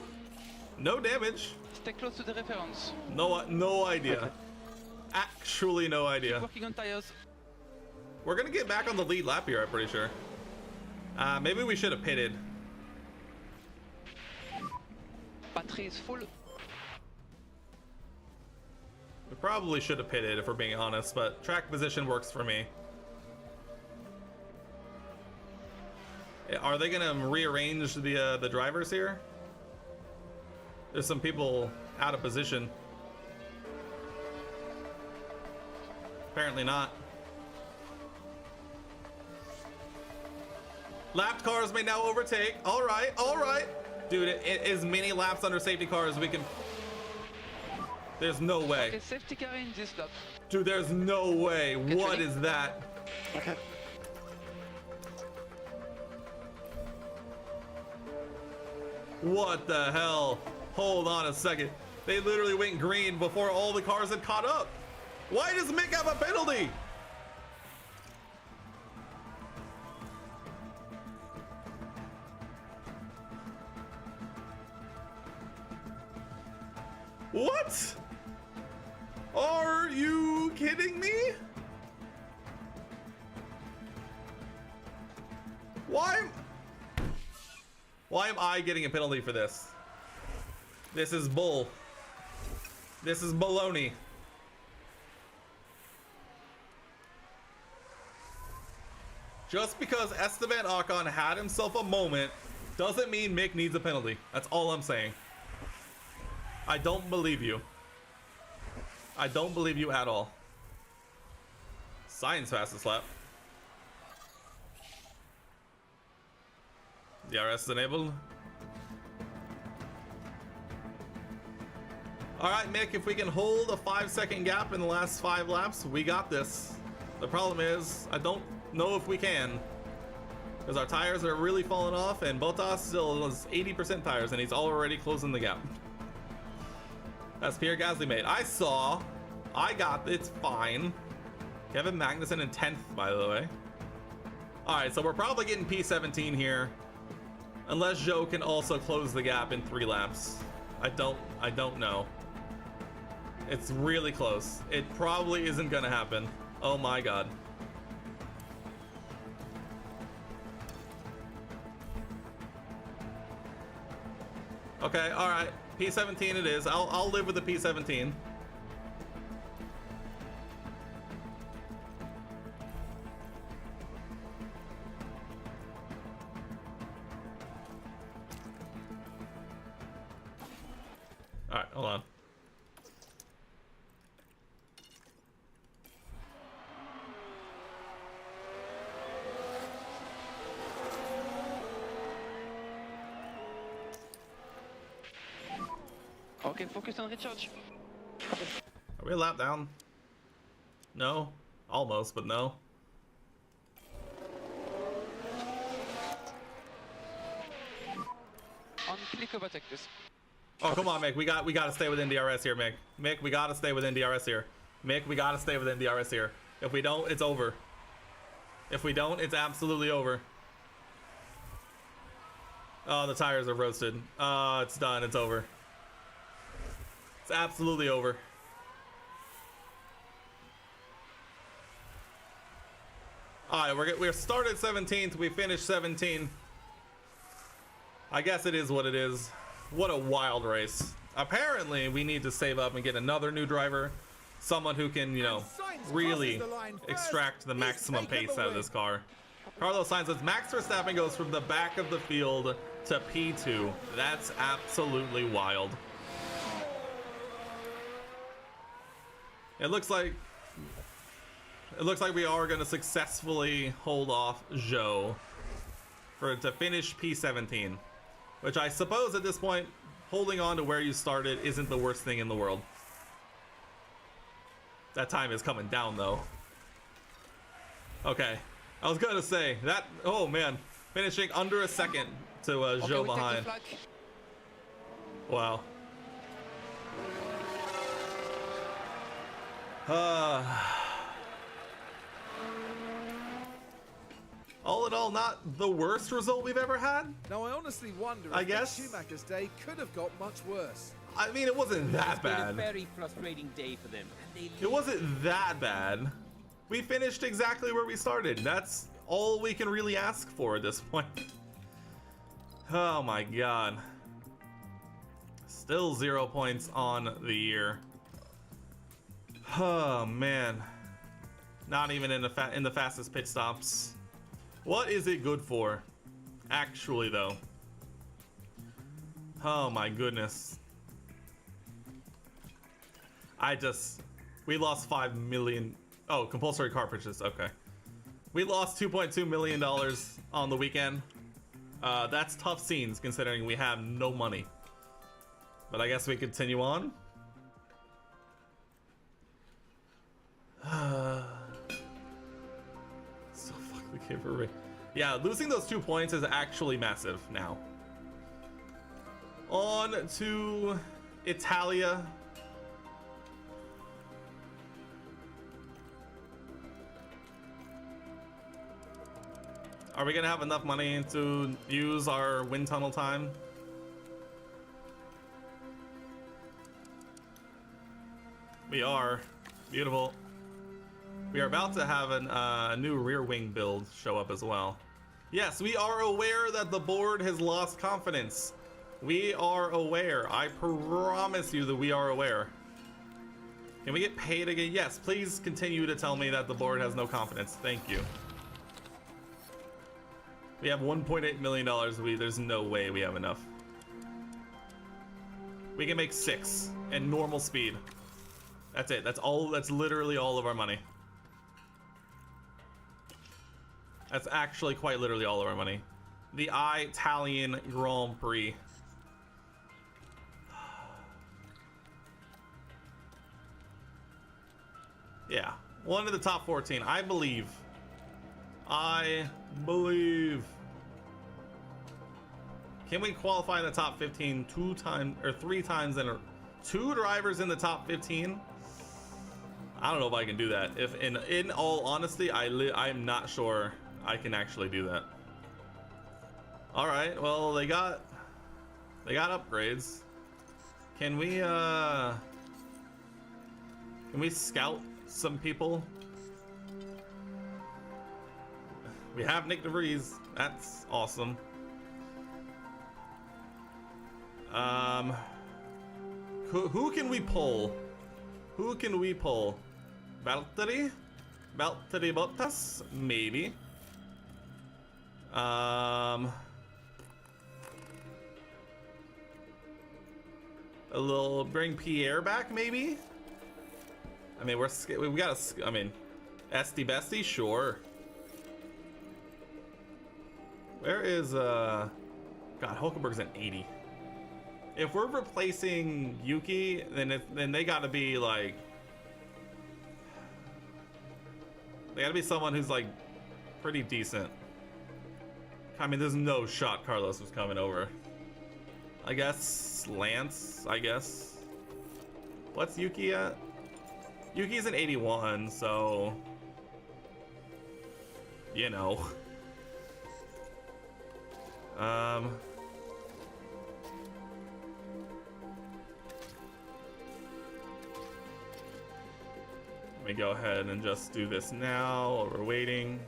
No damage. Stay close to the reference. No idea. Actually, no idea. Working on tires. We're gonna get back on the lead lap here, I'm pretty sure. Maybe we should have pitted. Battery is full. We probably should have pitted if we're being honest, but track position works for me. Are they gonna rearrange the drivers here? There's some people out of position. Apparently not. Lapped cars may now overtake. All right. Dude, as many laps under safety car as we can. There's no way. Okay, safety car in this lap. Dude, there's no way. Get What ready. is that? Okay. What the hell? Hold on a second. They literally went green before all the cars had caught up. Why does Mick have a penalty? What? Are you kidding me? Why am I getting a penalty for this? This is bull. This is baloney. Just because Esteban Ocon had himself a moment doesn't mean Mick needs a penalty. That's all I'm saying. I don't believe you. I don't believe you at all. Science fastest lap. DRS is enabled. Alright, Mick, if we can hold a 5-second gap in the last 5 laps, we got this. The problem is, I don't know if we can. Because our tires are really falling off, and Bottas still has 80% tires, and he's already closing the gap. That's Pierre Gasly made. I got it's fine. Kevin Magnussen in 10th, by the way. Alright, so we're probably getting P17 here. Unless Joe can also close the gap in 3 laps. I don't know. It's really close. It probably isn't gonna happen. Oh my god. Okay, alright. P17 it is. I'll live with the P17. Alright, hold on. Okay, focus on recharge. Are we a lap down? No? Almost, but no. On click overtake this. Oh, come on, Mick. We gotta stay within DRS here, Mick. Mick, we gotta stay within DRS here. Mick, we gotta stay within DRS here. If we don't, it's over. If we don't, it's absolutely over. Oh, the tires are roasted. Oh, it's done. It's over. It's absolutely over. Alright, we're started 17th. We finished 17. I guess it is what it is. What a wild race. Apparently, we need to save up and get another new driver. Someone who can, you know, really extract the maximum pace out of this car. Carlos Sainz says Max Verstappen goes from the back of the field to P2. That's absolutely wild. It looks like we are going to successfully hold off Zhou to finish P17, which I suppose at this point, holding on to where you started isn't the worst thing in the world. That time is coming down though. Okay, I was gonna say that. Oh man, finishing under a second to Zhou behind. Wow. All in all, not the worst result we've ever had. Now I honestly wonder I if guess Schumacher's day could have got much worse. I mean, it wasn't that It's been a bad. very frustrating day for them. And they It wasn't that bad. We finished exactly where we started. That's all we can really ask for at this point. Oh my god. Still 0 points on the year. Oh man. Not even in the fastest pit stops. What is it good for? Actually though. Oh my goodness. We lost 5 million. Oh, compulsory car purchase. Okay. We lost $2.2 million on the weekend. That's tough scenes considering we have no money. But I guess we continue on. So fuck the giveaway. Yeah, losing those 2 points is actually massive now. On to Italia. Are we gonna have enough money to use our wind tunnel time? We are. Beautiful. We are about to have a new rear wing build show up as well. Yes, we are aware that the board has lost confidence. We are aware. I promise you that we are aware. Can we get paid again? Yes, please continue to tell me that the board has no confidence. Thank you. We have $1.8 million. There's no way we have enough. We can make 6 and normal speed. That's it. That's all. That's literally all of our money. That's actually quite literally all of our money. The Italian Grand Prix. Yeah, one of the top 14. I believe. I believe. Can we qualify in the top 15 2 times or 3 times in a 2 drivers in the top 15? I don't know if I can do that. If in all honesty, I'm not sure I can actually do that. All right, well, they got upgrades. Can we scout some people? We have Nick DeVries. That's awesome. Who can we pull? Who can we pull? Valtteri Bottas? Maybe. A little bring Pierre back, maybe. I mean, we got I mean, Esty Bestie, sure. Where is God? Hulkenberg's an 80. If we're replacing Yuki, then they got to be like, they got to be someone who's like pretty decent. I mean, there's no shot Carlos was coming over. I guess Lance. I guess. What's Yuki at? Yuki's an 81, so you know. Let me go ahead and just do this now while we're waiting.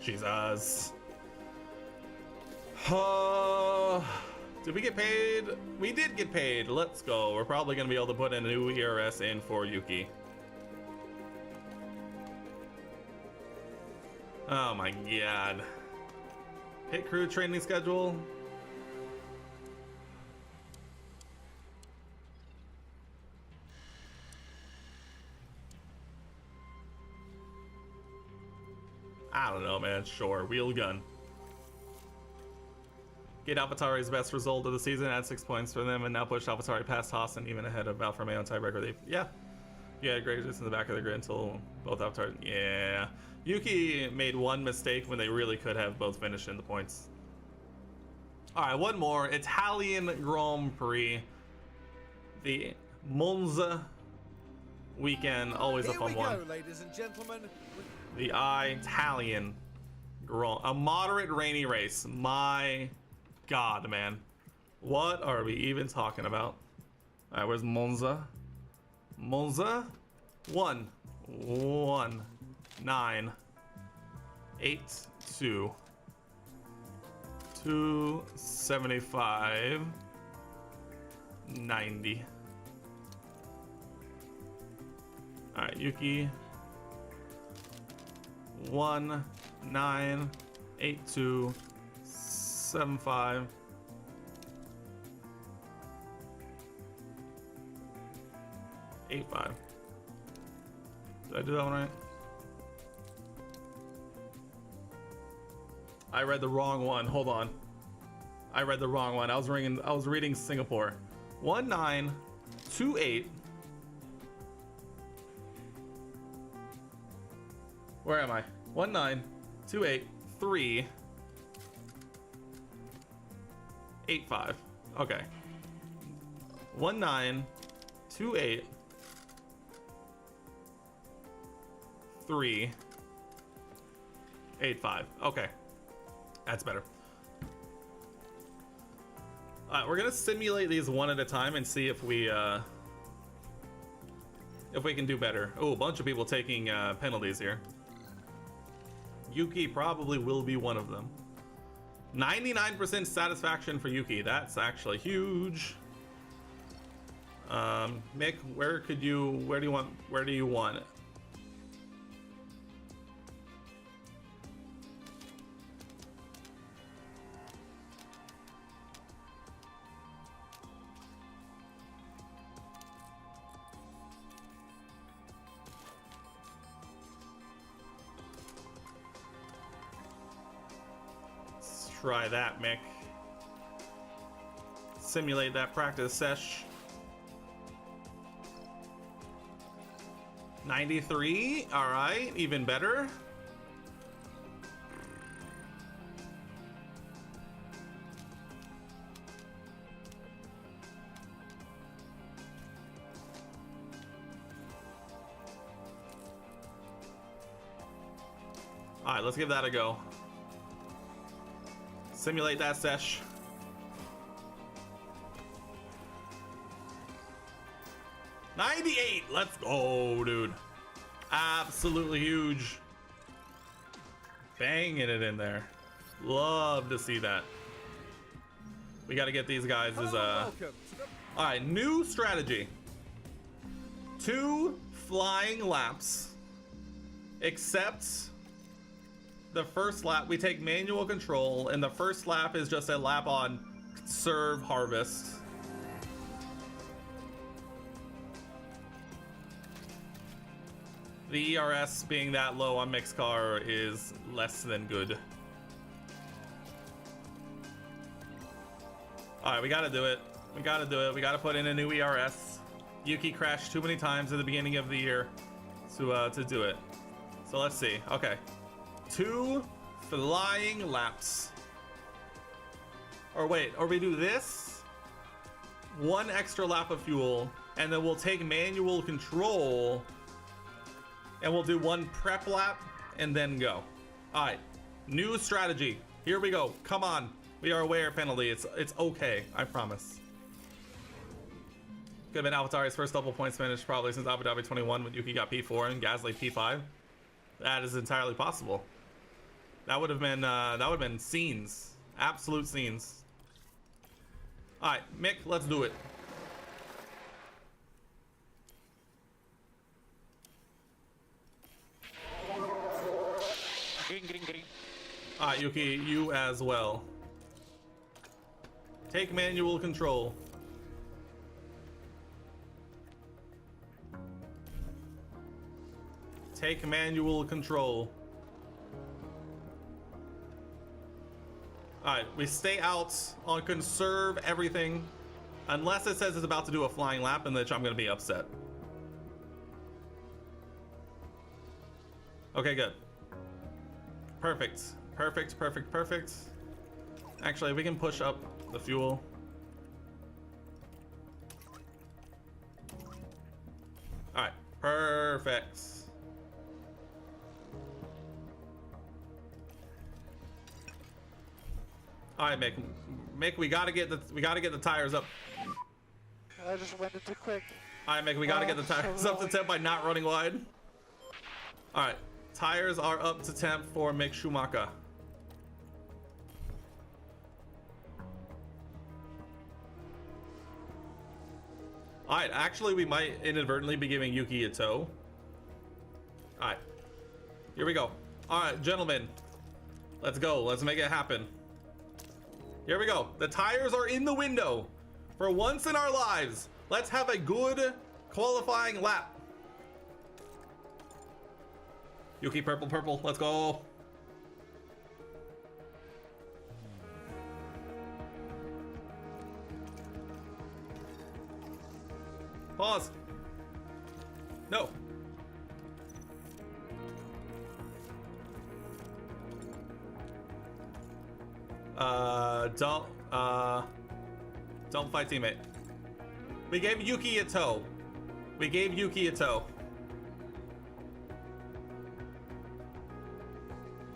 Jesus. Did we get paid? We did get paid. Let's go. We're probably going to be able to put a new ERS in for Yuki. Oh my god. Pit crew training schedule. I don't know, man. Sure. Wheel gun. Get AlphaTauri's best result of the season, add 6 points for them, and now push AlphaTauri past Haas and even ahead of Alfa Romeo on tiebreaker. Yeah. Yeah, great just in the back of the grid until both AlphaTauri. Yeah. Yuki made one mistake when they really could have both finished in the points. Alright, one more. Italian Grand Prix. The Monza weekend. Always a fun one. Here we go, ladies and gentlemen. The Italian Grand, a moderate rainy race. My god, man. What are we even talking about? All right, where's Monza? Monza? 1 1 9 8 2 275 90. All right, Yuki. 1 9 8 2 7 5 8 5. Did I do that one right? I read the wrong one. Hold on. I read the wrong one. I was reading Singapore. 1 9 2 8. Where am I? 1 9 283. 85. Okay. 1928. 3. 85. Okay. That's better. Alright, we're gonna simulate these one at a time and see if we can do better. Oh, a bunch of people taking penalties here. Yuki probably will be one of them. 99% satisfaction for Yuki. That's actually huge. Mick, where do you want it? Try that, Mick. Simulate that practice sesh. 93. All right, even better. All right, let's give that a go. Simulate that sesh. 98. Let's go, dude. Absolutely huge. Banging it in there. Love to see that. We got to get these guys as all right, new strategy. 2 flying laps. Except the first lap, we take manual control, and the first lap is just a lap on serve harvest. The ERS being that low on mixed car is less than good. Alright, we gotta do it. We gotta do it. We gotta put in a new ERS. Yuki crashed too many times at the beginning of the year to do it. So let's see. Okay. 2 flying laps. Or wait, or we do this, 1 extra lap of fuel, and then we'll take manual control and we'll do 1 prep lap and then go. All right, new strategy. Here we go. Come on. We are aware penalty. It's okay. I promise. Could have been AlphaTauri's first double points finish probably since Abu Dhabi 21 when Yuki got P4 and Gasly P5. That is entirely possible. That would have been scenes. Absolute scenes. All right, Mick, let's do it. Green. All right, Yuki, you as well. Take manual control. Take manual control. Alright, we stay out on conserve everything. Unless it says it's about to do a flying lap, in which I'm gonna be upset. Okay, good. Perfect. Actually, we can push up the fuel. Alright, perfect. All right, Mick, we gotta get the tires up. I just went into quick. All right, Mick, we gotta get the tires up to temp by not running wide. All right, tires are up to temp for Mick Schumacher. All right, actually, we might inadvertently be giving Yuki a tow. All right, here we go. All right, gentlemen, let's go. Let's make it happen. Here we go. The tires are in the window. For once in our lives, let's have a good qualifying lap. Yuki, purple, let's go. Pause. No. Don't fight teammate. We gave Yuki a toe. We gave Yuki a toe.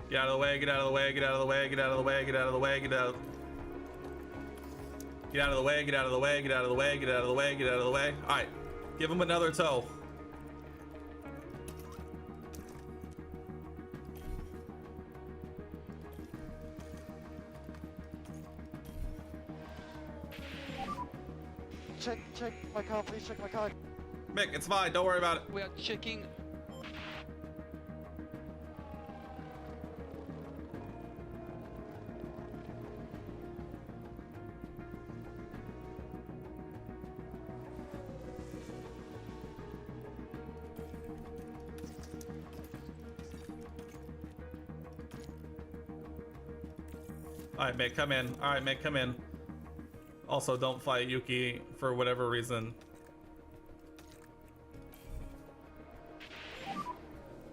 Get out of the way, get out of the way, get out of the way, get out of the way, get out of the way, get out of Get out of the way, get out of the way, get out of the way, get out of the way, get out of the way. Alright. Give him another toe. Check my car, please check my car. Mick, it's fine, don't worry about it. We are checking. Alright, Mick, come in. Alright, Mick, come in. Also, don't fight Yuki for whatever reason.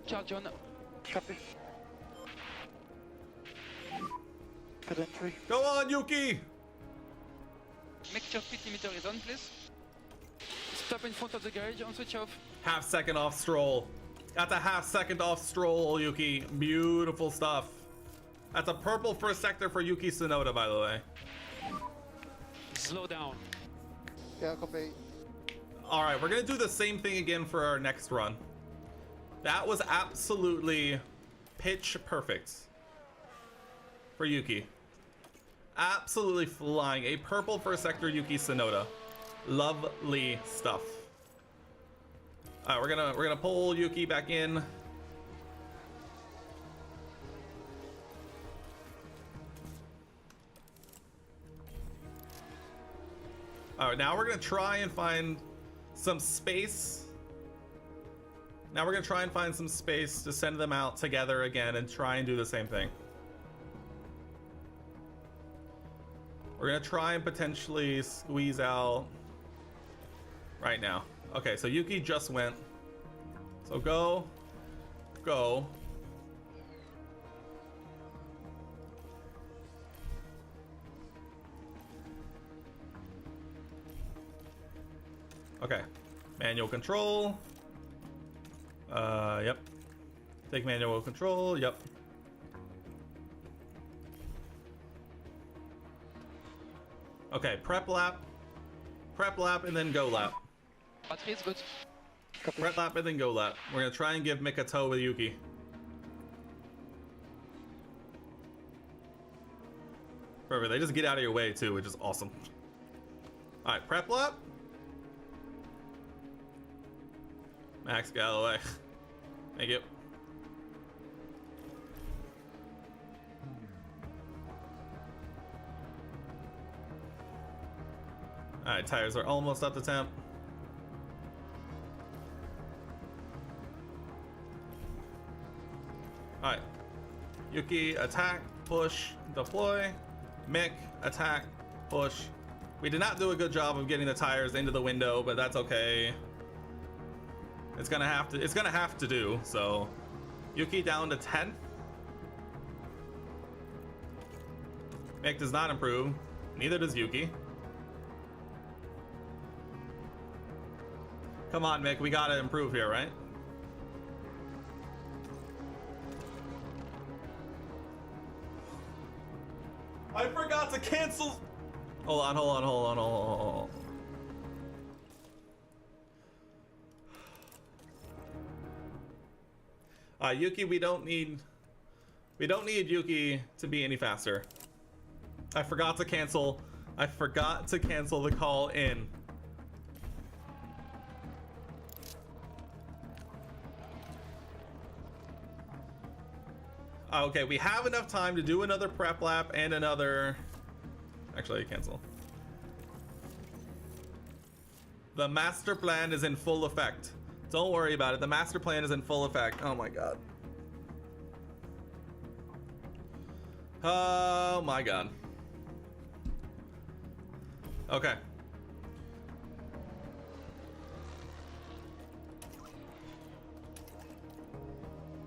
Charge on. Copy. Good entry. Go on, Yuki! Make sure 50 meter is on, please. Stop in front of the garage and switch off. Half second off stroll. That's a half second off stroll, Yuki. Beautiful stuff. That's a purple first sector for Yuki Tsunoda, by the way. Slow down. Yeah, copy. Alright, we're gonna do the same thing again for our next run. That was absolutely pitch perfect for Yuki. Absolutely flying. A purple first sector Yuki Tsunoda. Lovely stuff. Alright, we're gonna pull Yuki back in. Alright, now we're gonna try and find some space. Now we're gonna try and find some space to send them out together again and try and do the same thing. We're gonna try and potentially squeeze out right now. Okay, so Yuki just went. So go. Okay, manual control. Yep. Take manual control, yep. Okay, prep lap, and then go lap. Battery is good. Prep lap and then go lap. We're gonna try and give Mick a toe with Yuki. Perfect, they just get out of your way too, which is awesome. Alright, prep lap. Max, get out of the way. Thank you. Alright, tires are almost up to temp. Alright. Yuki, attack, push, deploy. Mick, attack, push. We did not do a good job of getting the tires into the window, but that's okay. It's gonna have to do, so. Yuki down to 10th. Mick does not improve. Neither does Yuki. Come on, Mick, we gotta improve here, right? I forgot to cancel. Hold on. Yuki, we don't need Yuki to be any faster. I forgot to cancel the call in. Okay, we have enough time to do another prep lap and another... Actually, cancel. The master plan is in full effect. Don't worry about it. The master plan is in full effect. Oh my god. Oh my god. Okay.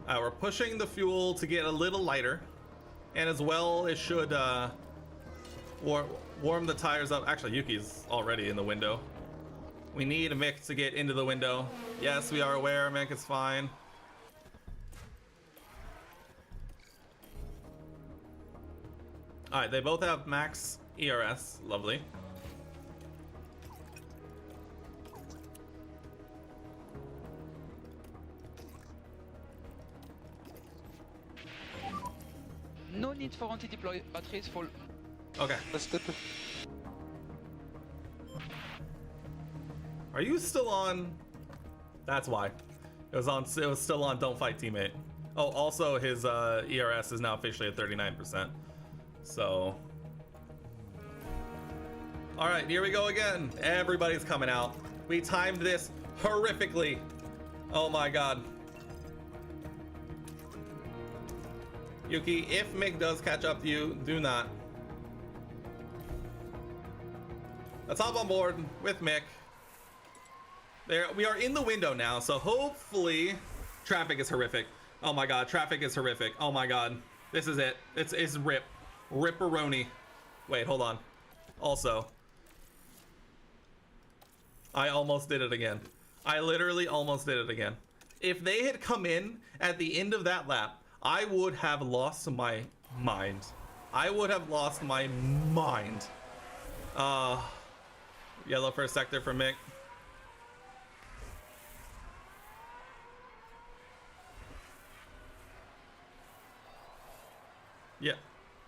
We're pushing the fuel to get a little lighter, and as well it should Warm the tires up. Actually, Yuki's already in the window. We need Mick to get into the window. Yes, we are aware. Mick is fine. All right, they both have max ERS. Lovely. No need for anti-deploy batteries full. Okay. Listed. Are you still on? That's why. It was on. It was still on. Don't fight, teammate. Oh, also his ERS is now officially at 39%. So. All right, here we go again. Everybody's coming out. We timed this horrifically. Oh my god. Yuki, if Mick does catch up to you, do not. Let's hop on board with Mick. There, we are in the window now, so hopefully traffic is horrific. Oh my god, traffic is horrific. Oh my god, this is it. It's rip, ripperoni. Wait, hold on. Also, I almost did it again. I literally almost did it again. If they had come in at the end of that lap, I would have lost my mind. I would have lost my mind. Yellow first sector for Mick. Yeah,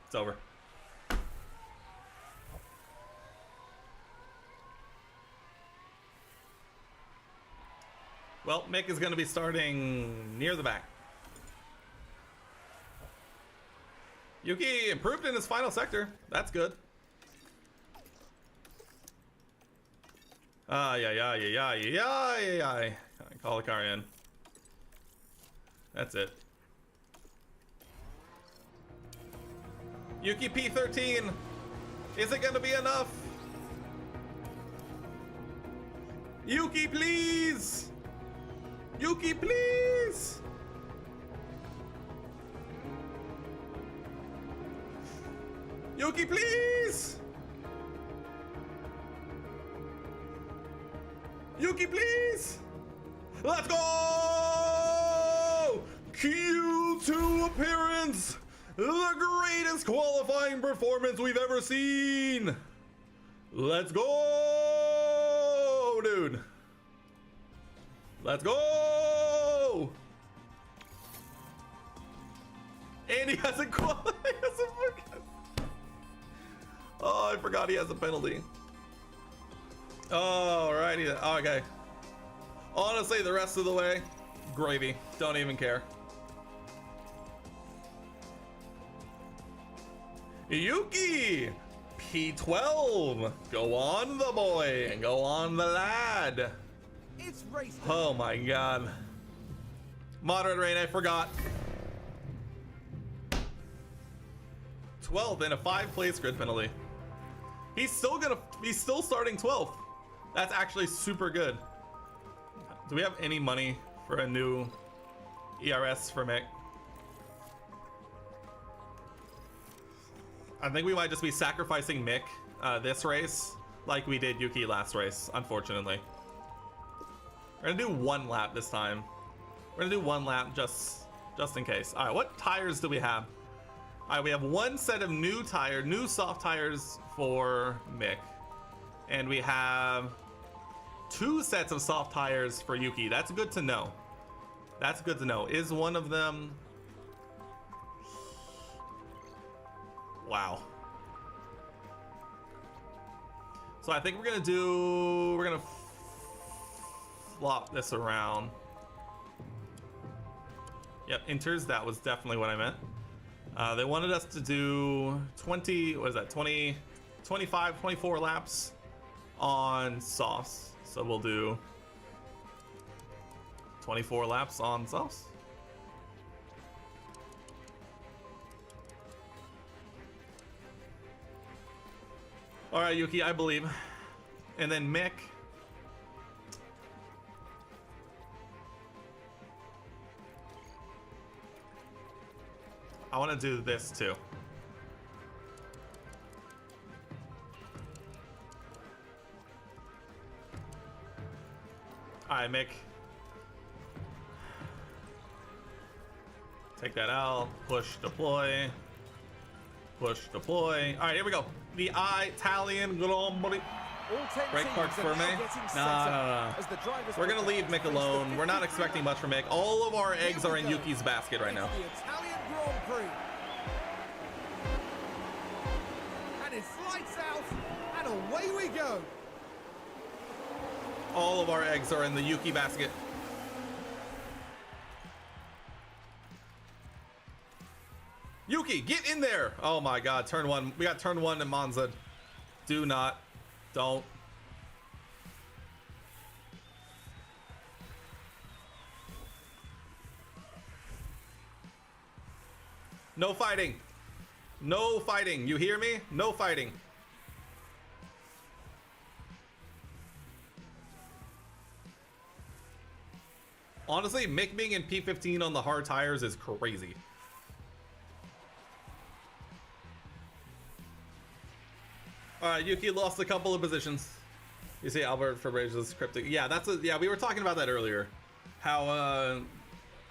it's over. Well, Mick is going to be starting near the back. Yuki improved in his final sector. That's good. Yeah. Call the car in. That's it. Yuki P13. Is it going to be enough? Yuki, please. Yuki, please. Yuki, please. Yuki, please. Let's go. Q2 appearance. The greatest qualifying performance we've ever seen. Let's go, dude. Let's go. And he has a Oh, I forgot he has a penalty. Alrighty. Okay. Honestly, the rest of the way, gravy. Don't even care. Yuki! P12! Go on the boy, and go on the lad. It's race. Oh my god. Moderate rain, I forgot. 12th and a 5-place grid penalty. He's still starting 12th. That's actually super good. Do we have any money for a new ERS for Mick? I think we might just be sacrificing Mick this race like we did Yuki last race, unfortunately. We're gonna do one lap this time. We're gonna do one lap just in case. All right, what tires do we have? All right, we have one set of new soft tires for Mick. And we have 2 sets of soft tires for Yuki. That's good to know. That's good to know. Is one of them... Wow. So I think we're gonna flop this around. Yep, inters, that was definitely what I meant. They wanted us to do 20, what is that, 20, 25, 24 laps on softs. So we'll do 24 laps on softs. All right, Yuki, I believe. And then Mick. I want to do this too. Alright, Mick. Take that out. Push, deploy. Push, deploy. Alright, here we go. The Italian Grand Prix. All 10 Brake teams parts are for now me? getting set No, up no, no. as the drivers We're gonna leave Mick prepare to face the alone. We're not 53 expecting much from Mick. All of our eggs are in Yuki's basket right now. It's the Italian Grand Prix. And it's lights out, and away we go. All of our eggs are in the Yuki basket. Yuki, get in there! Oh my god, turn one. We got turn one in Monza. Do not. Don't. No fighting. No fighting. You hear me? No fighting. Honestly, Mick being in P15 on the hard tires is crazy. Alright, Yuki lost a couple of positions. You see Albert Fabrez's cryptic. Yeah, yeah, we were talking about that earlier. How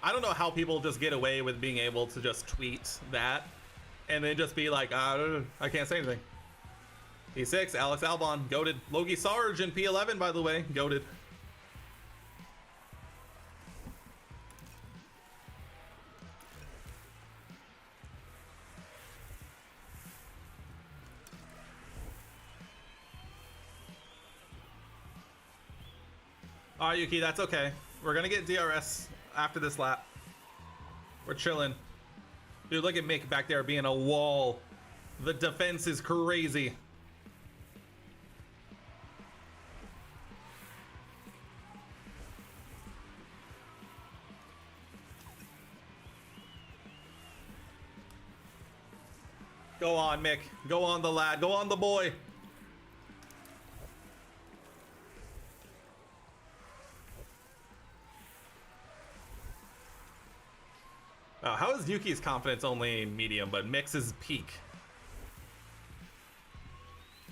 I don't know how people just get away with being able to just tweet that and then just be like, I can't say anything. P6, Alex Albon, goated. Logie Sarge in P11, by the way, goated. Alright, Yuki, that's okay. We're gonna get DRS after this lap. We're chilling. Dude, look at Mick back there being a wall. The defense is crazy. Go on, Mick. Go on, the lad. Go on, the boy. How is Yuki's confidence only medium, but Mick's is peak?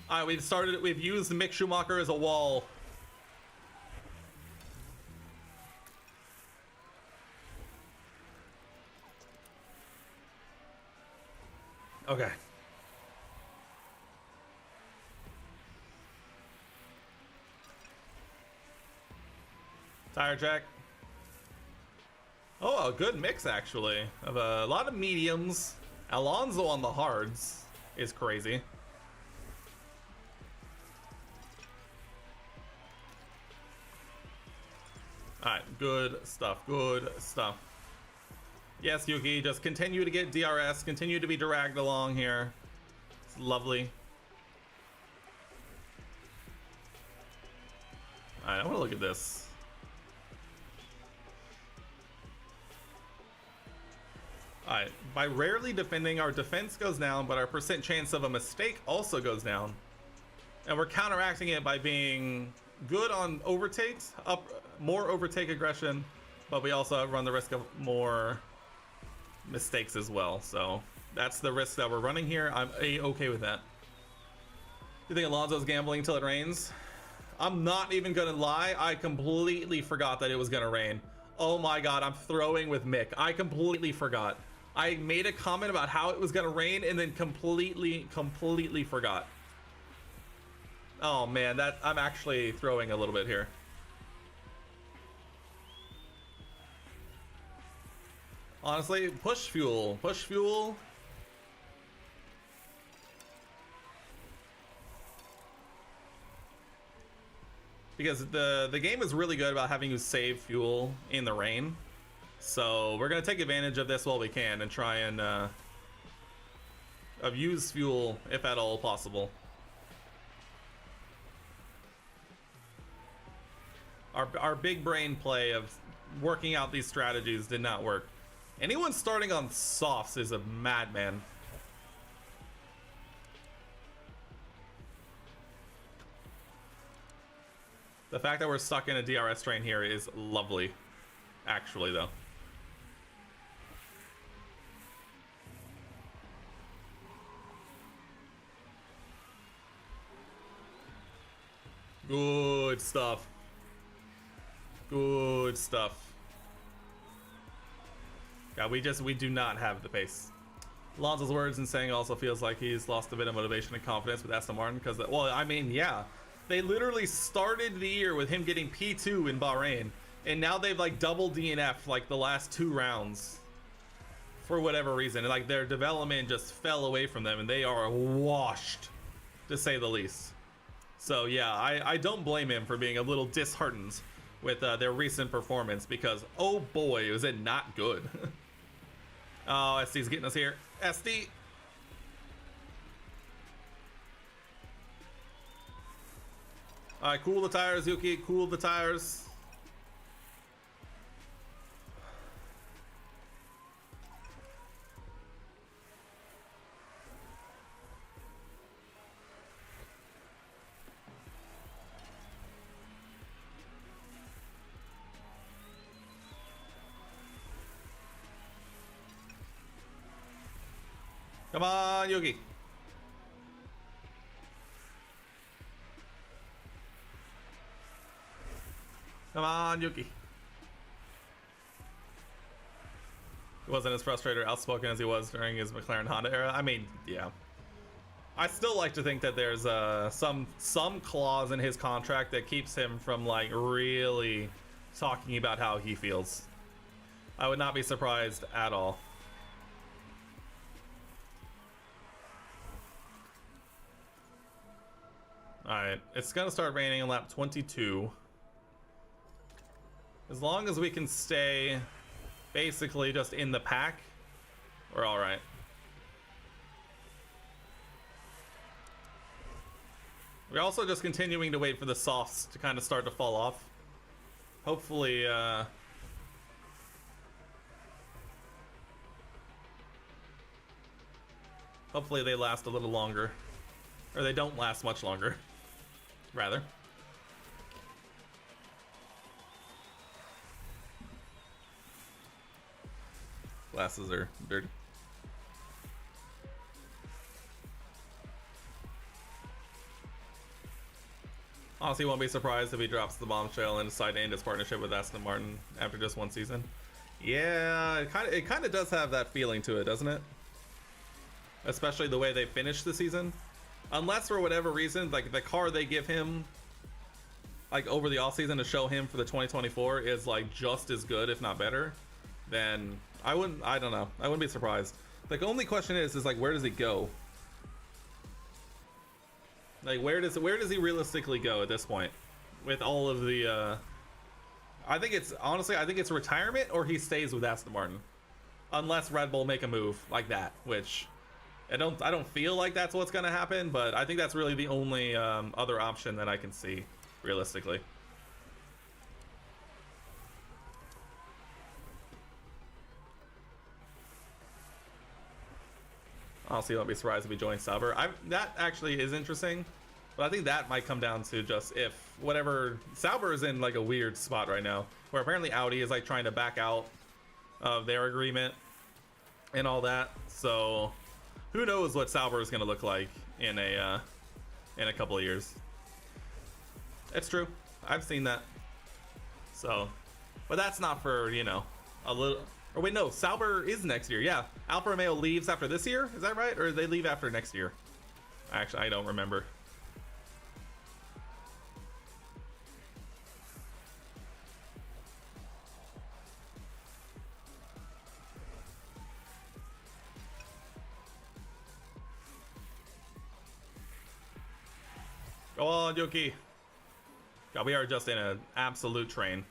Alright, we've used Mick Schumacher as a wall. Okay. Tire check. Oh, a good mix actually of a lot of mediums. Alonso on the hards is crazy. All right, good stuff, good stuff. Yes, Yuki, just continue to get DRS, continue to be dragged along here. It's lovely. All right, I want to look at this. Alright, by rarely defending, our defense goes down, but our percent chance of a mistake also goes down. And we're counteracting it by being good on overtakes, more overtake aggression, but we also run the risk of more mistakes as well. So that's the risk that we're running here. I'm okay with that. You think Alonso's gambling until it rains? I'm not even gonna lie, I completely forgot that it was gonna rain. Oh my god, I'm throwing with Mick. I completely forgot. I made a comment about how it was gonna rain and then completely forgot. Oh man, I'm actually throwing a little bit here. Honestly, push fuel. Because the game is really good about having you save fuel in the rain. So we're gonna take advantage of this while we can and try and use fuel if at all possible. Our big brain play of working out these strategies did not work. Anyone starting on softs is a madman. The fact that we're stuck in a DRS train here is lovely, actually, though. Good stuff. Good stuff. God, we do not have the pace. Alonso's words in saying also feels like he's lost a bit of motivation and confidence with Aston Martin because, well, I mean, yeah. They literally started the year with him getting P2 in Bahrain, and now they've like double DNF like the last 2 rounds for whatever reason. And like their development just fell away from them, and they are washed, to say the least. So yeah, I don't blame him for being a little disheartened with their recent performance because, oh boy, was it not good. Oh, SD's getting us here. SD. All right, cool the tires, Yuki. Cool the tires. Come on, Yuki. Come on, Yuki. He wasn't as frustrated or outspoken as he was during his McLaren Honda era. I mean, yeah. I still like to think that there's some clause in his contract that keeps him from like really talking about how he feels. I would not be surprised at all. Alright, it's gonna start raining in lap 22. As long as we can stay basically just in the pack, we're alright. We're also just continuing to wait for the softs to kind of start to fall off. Hopefully, hopefully they last a little longer. Or they don't last much longer, rather. Glasses are dirty. Honestly, won't be surprised if he drops the bombshell and decide to end his partnership with Aston Martin after just 1 season. Yeah, it kind of does have that feeling to it, doesn't it? Especially the way they finished the season. Unless for whatever reason, like the car they give him, like over the offseason to show him for the 2024 is like just as good, if not better, then I don't know. I wouldn't be surprised. Like, the only question is like, where does he go? Like, where does he realistically go at this point? With all of the, I think it's retirement or he stays with Aston Martin. Unless Red Bull make a move like that, which I don't feel like that's what's gonna happen, but I think that's really the only other option that I can see, realistically. Honestly, don't be surprised if he joins Sauber. That actually is interesting, but I think that might come down to just if whatever Sauber is in like a weird spot right now, where apparently Audi is like trying to back out of their agreement and all that. So who knows what Sauber is going to look like in a couple of years. It's true. I've seen that. So, but that's not for, you know, a little. Or wait, no, Sauber is next year. Yeah, Alfa Romeo leaves after this year. Is that right? Or they leave after next year? Actually, I don't remember. Go on, Yuki. God, we are just in an absolute train.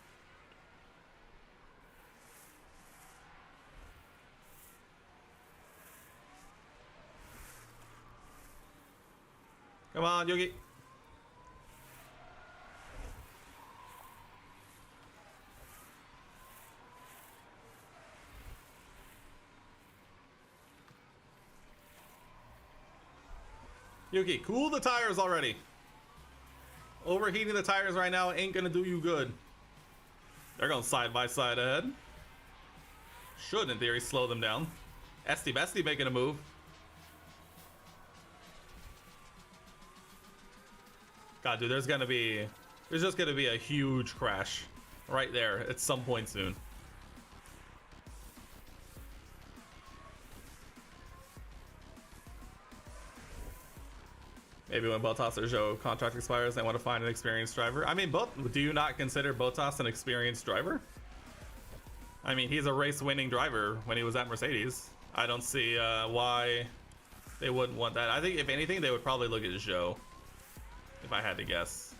Come on, Yuki. Yuki, cool the tires already. Overheating the tires right now ain't gonna do you good. They're going side by side ahead. Should, in theory, slow them down. Esty Bestie making a move. God, dude, there's just gonna be a huge crash right there at some point soon. Maybe when Bottas or Zhou contract expires, they want to find an experienced driver. I mean, do you not consider Bottas an experienced driver? I mean, he's a race-winning driver when he was at Mercedes. I don't see why they wouldn't want that. I think, if anything, they would probably look at Zhou, if I had to guess.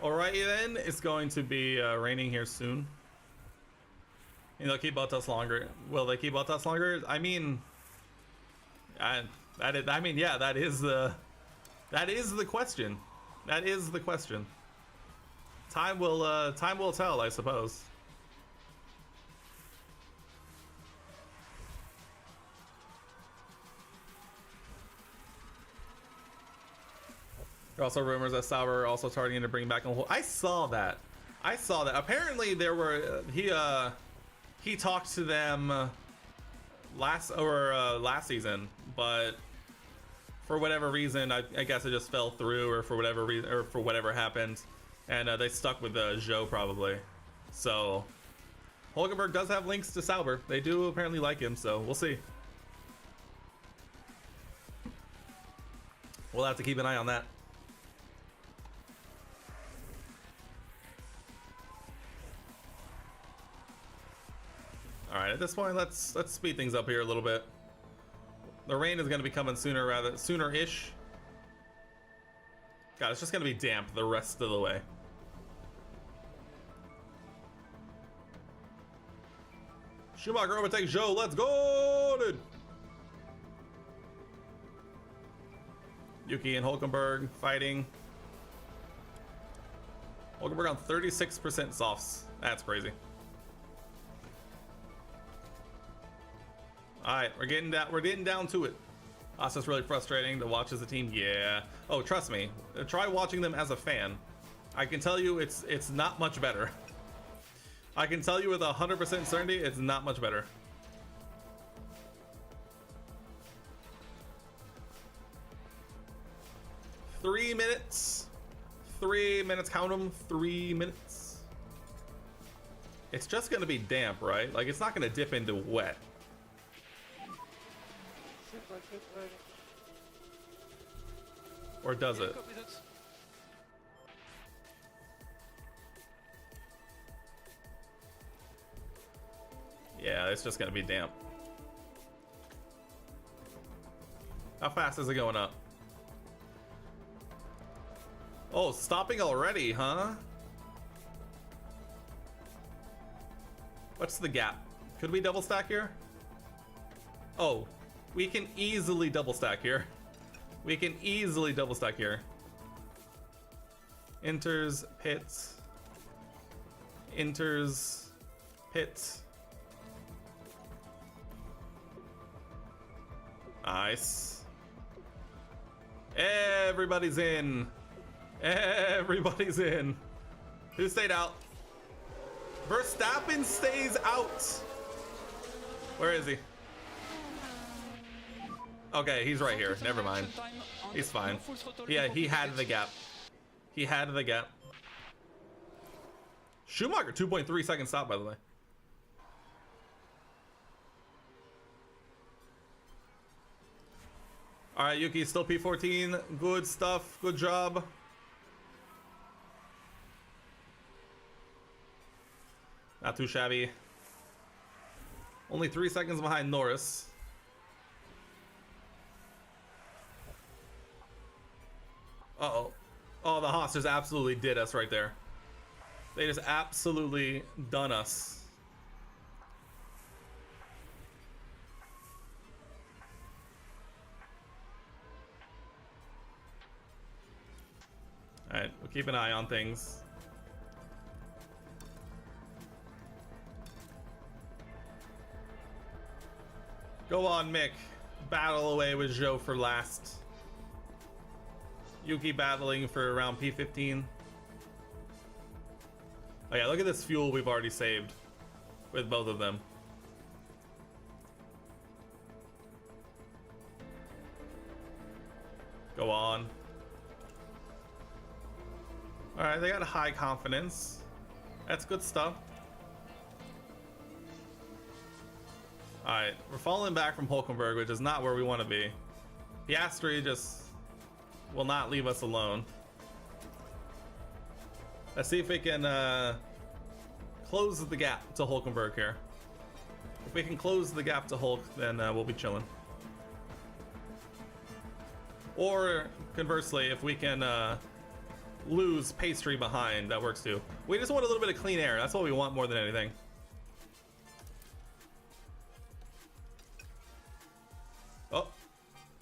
Alrighty then, it's going to be raining here soon. And they'll keep Bottas longer. Will they keep Bottas longer? I mean, yeah, that is the question. That is the question. Time will tell, I suppose. There are also rumors that Sauber also targeting to bring back a whole. I saw that. Apparently there were he talked to them last season, but for whatever reason, I guess it just fell through, or for whatever reason, or for whatever happened, and they stuck with Zhou probably. So Hulkenberg does have links to Sauber. They do apparently like him, so we'll see. We'll have to keep an eye on that. All right, at this point, let's speed things up here a little bit. The rain is going to be coming sooner-ish. God, it's just going to be damp the rest of the way. Schumacher overtakes Zhou. Let's go, dude. Yuki and Hulkenberg fighting. Hulkenberg on 36% softs. That's crazy. All right, we're getting down to it. That's just really frustrating to watch as a team. Yeah. Oh, trust me. Try watching them as a fan. I can tell you it's not much better. I can tell you with 100% certainty it's not much better. Three minutes. 3 minutes, count them. 3 minutes. It's just gonna be damp, right? Like, it's not gonna dip into wet. Or does it? Yeah, it's just gonna be damp. How fast is it going up? Oh, stopping already, huh? What's the gap? Could we double stack here? Oh, we can easily double stack here. We can easily double stack here. Enters, pits. Enters, pits. Nice. Everybody's in. Everybody's in. Who stayed out? Verstappen stays out. Where is he? Okay, he's right here. Never mind. He's fine. Yeah, he had the gap. He had the gap. Schumacher, 2.3 second stop, by the way. All right, Yuki, still P14. Good stuff. Good job. Not too shabby. Only 3 seconds behind Norris. Uh-oh. Oh, the Haas just absolutely did us right there. They just absolutely done us. All right, we'll keep an eye on things. Go on, Mick. Battle away with Zhou for last. Yuki battling for around P15. Oh yeah, look at this fuel we've already saved with both of them. Go on. Alright, they got a high confidence. That's good stuff. Alright, we're falling back from Hulkenberg, which is not where we want to be. Piastri just will not leave us alone. Let's see if we can close the gap to Hulkenberg here. If we can close the gap to Hulk, then we'll be chilling. Or conversely, if we can lose Pastry behind, that works too. We just want a little bit of clean air. That's what we want more than anything. Oh,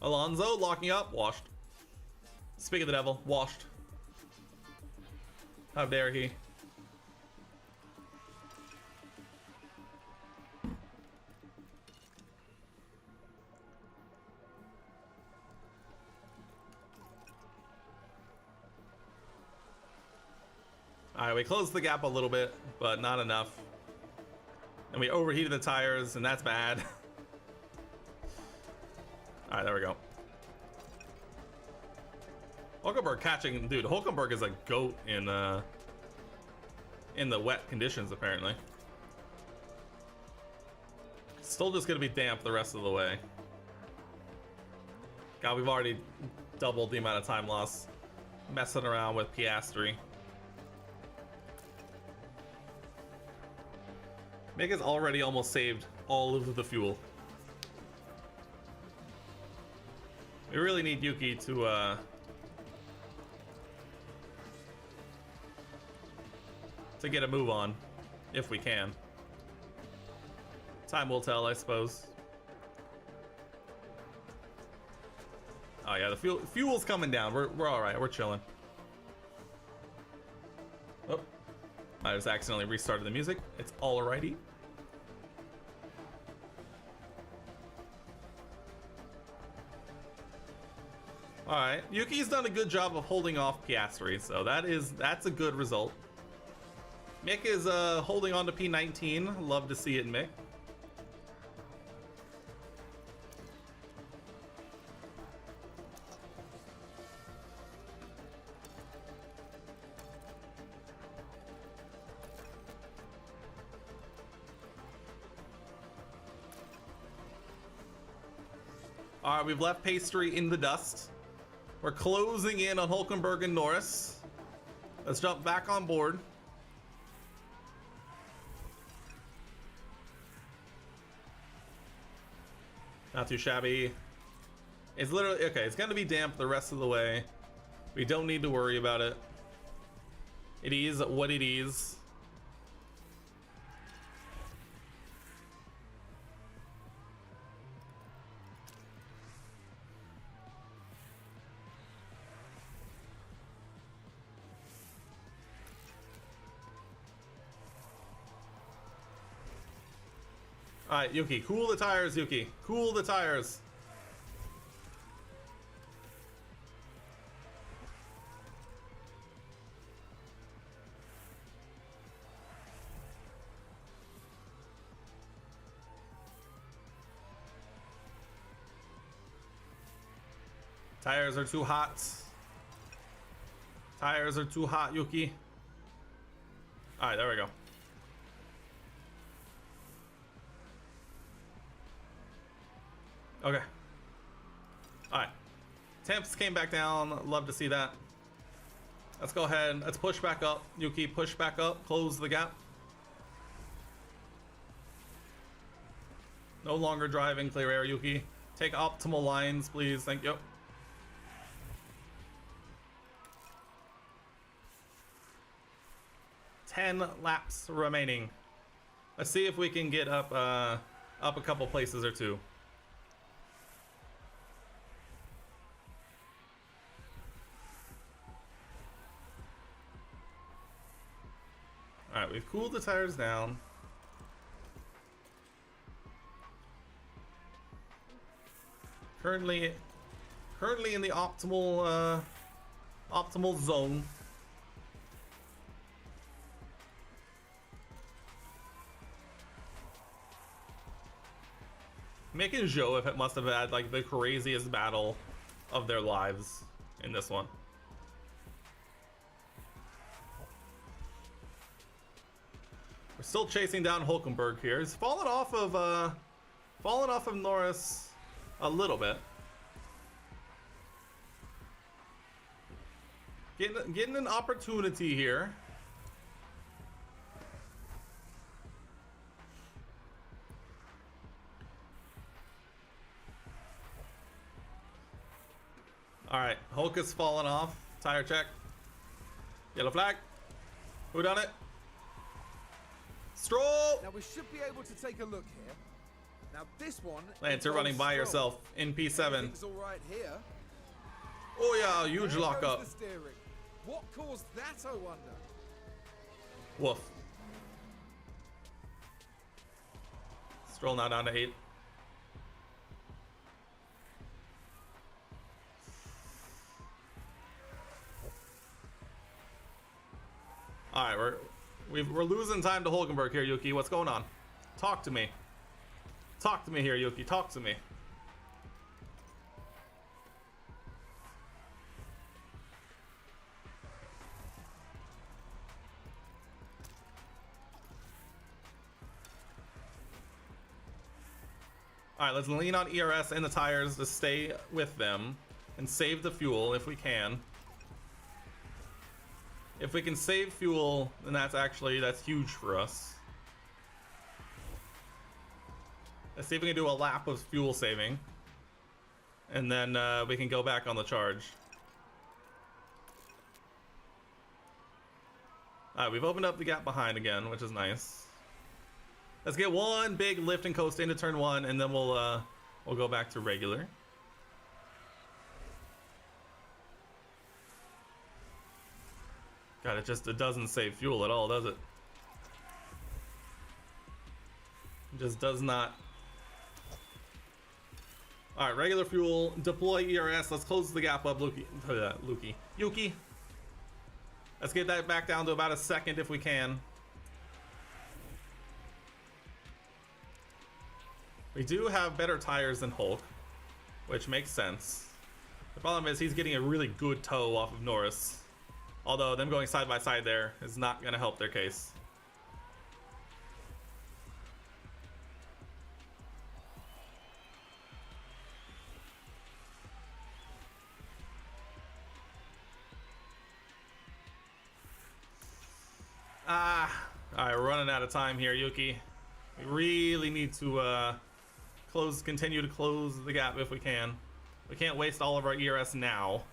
Alonso locking up, washed. Speak of the devil, washed. How dare he? Alright, we closed the gap a little bit, but not enough. And we overheated the tires, and that's bad. Alright, there we go. Hulkenberg catching, dude, Hulkenberg is a goat in the wet conditions, apparently. Still just gonna be damp the rest of the way. God, we've already doubled the amount of time loss messing around with Piastri. Mick has already almost saved all of the fuel. We really need Yuki to get a move on, if we can. Time will tell, I suppose. Oh yeah, the fuel's coming down. We're all right. We're chilling. Oh, I just accidentally restarted the music. It's alrighty. All right, Yuki's done a good job of holding off Piastri, so that's a good result. Mick is holding on to P19. Love to see it, Mick. All right, we've left Pastry in the dust. We're closing in on Hulkenberg and Norris. Let's jump back on board. Not too shabby. It's literally, okay, it's gonna be damp the rest of the way. We don't need to worry about it. It is what it is. Alright, Yuki, cool the tires, Yuki. Cool the tires. Tires are too hot. Tires are too hot, Yuki. Alright, there we go. Okay. Alright. Temps came back down. Love to see that. Let's go ahead. Let's push back up. Yuki, push back up. Close the gap. No longer driving clear air, Yuki. Take optimal lines, please. Thank you. Ten laps remaining. Let's see if we can get up a couple places or two. Alright, we've cooled the tires down. Currently in the optimal Optimal zone. Mick and Joe if it must have had like the craziest battle of their lives in this one. We're still chasing down Hulkenberg here. He's fallen off of Norris a little bit. Getting an opportunity here. All right, Hulk has fallen off. Tire check. Yellow flag. Who done it? Stroll. Now we should be able to take a look here. Now this one. Lance, you're running by yourself in P7. Everything's all right here. Oh yeah, huge There lock goes up. the steering. What caused that, I wonder? Woof. Stroll now down to 8. All right, we're losing time to Hulkenberg here, Yuki. What's going on? Talk to me. Talk to me here, Yuki. Talk to me. All right, let's lean on ERS and the tires to stay with them and save the fuel if we can. If we can save fuel, then that's huge for us. Let's see if we can do a lap of fuel saving. And then we can go back on the charge. Alright, we've opened up the gap behind again, which is nice. Let's get one big lift and coast into turn 1, and then we'll go back to regular. God, it doesn't save fuel at all, does it? It just does not. All right, regular fuel, deploy ERS. Let's close the gap up, Yuki. Let's get that back down to about a second if we can. We do have better tires than Hulk, which makes sense. The problem is he's getting a really good tow off of Norris. Although them going side by side there is not going to help their case. Alright, we're running out of time here, Yuki. We really need to continue to close the gap if we can. We can't waste all of our ERS now.